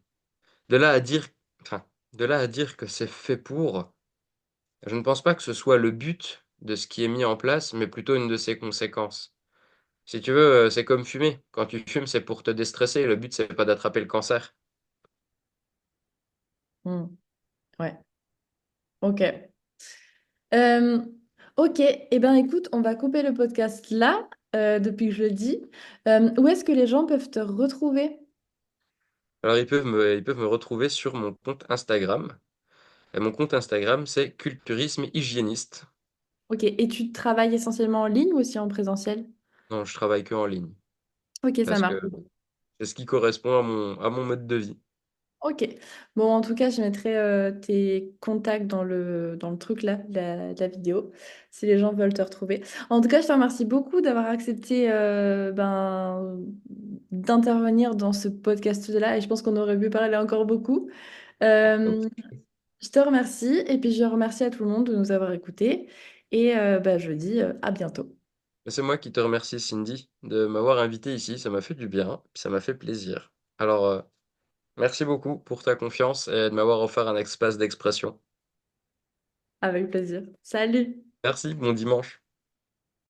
De là à dire... Enfin, de là à dire que c'est fait pour... Je ne pense pas que ce soit le but de ce qui est mis en place, mais plutôt une de ses conséquences. Si tu veux, c'est comme fumer. Quand tu fumes, c'est pour te déstresser. Le but, c'est pas d'attraper le cancer.
Hmm, ouais, ok. Euh, ok, eh ben écoute, on va couper le podcast là, depuis que je le dis. Où est-ce que les gens peuvent te retrouver?
Alors, ils peuvent me retrouver sur mon compte Instagram. Et mon compte Instagram, c'est culturisme hygiéniste.
Ok, et tu travailles essentiellement en ligne ou aussi en présentiel?
Non, je travaille que en ligne.
Ok, ça
Parce
marche.
que c'est ce qui correspond à mon mode de vie.
Ok. Bon, en tout cas, je mettrai tes contacts dans le truc là, la vidéo, si les gens veulent te retrouver. En tout cas, je te remercie beaucoup d'avoir accepté d'intervenir dans ce podcast-là et je pense qu'on aurait pu parler encore beaucoup. Euh, je te remercie et puis je remercie à tout le monde de nous avoir écoutés et je dis à bientôt.
C'est moi qui te remercie, Cindy, de m'avoir invité ici. Ça m'a fait du bien, puis ça m'a fait plaisir. Alors, merci beaucoup pour ta confiance et de m'avoir offert un espace d'expression.
Avec plaisir. Salut!
Merci, bon dimanche.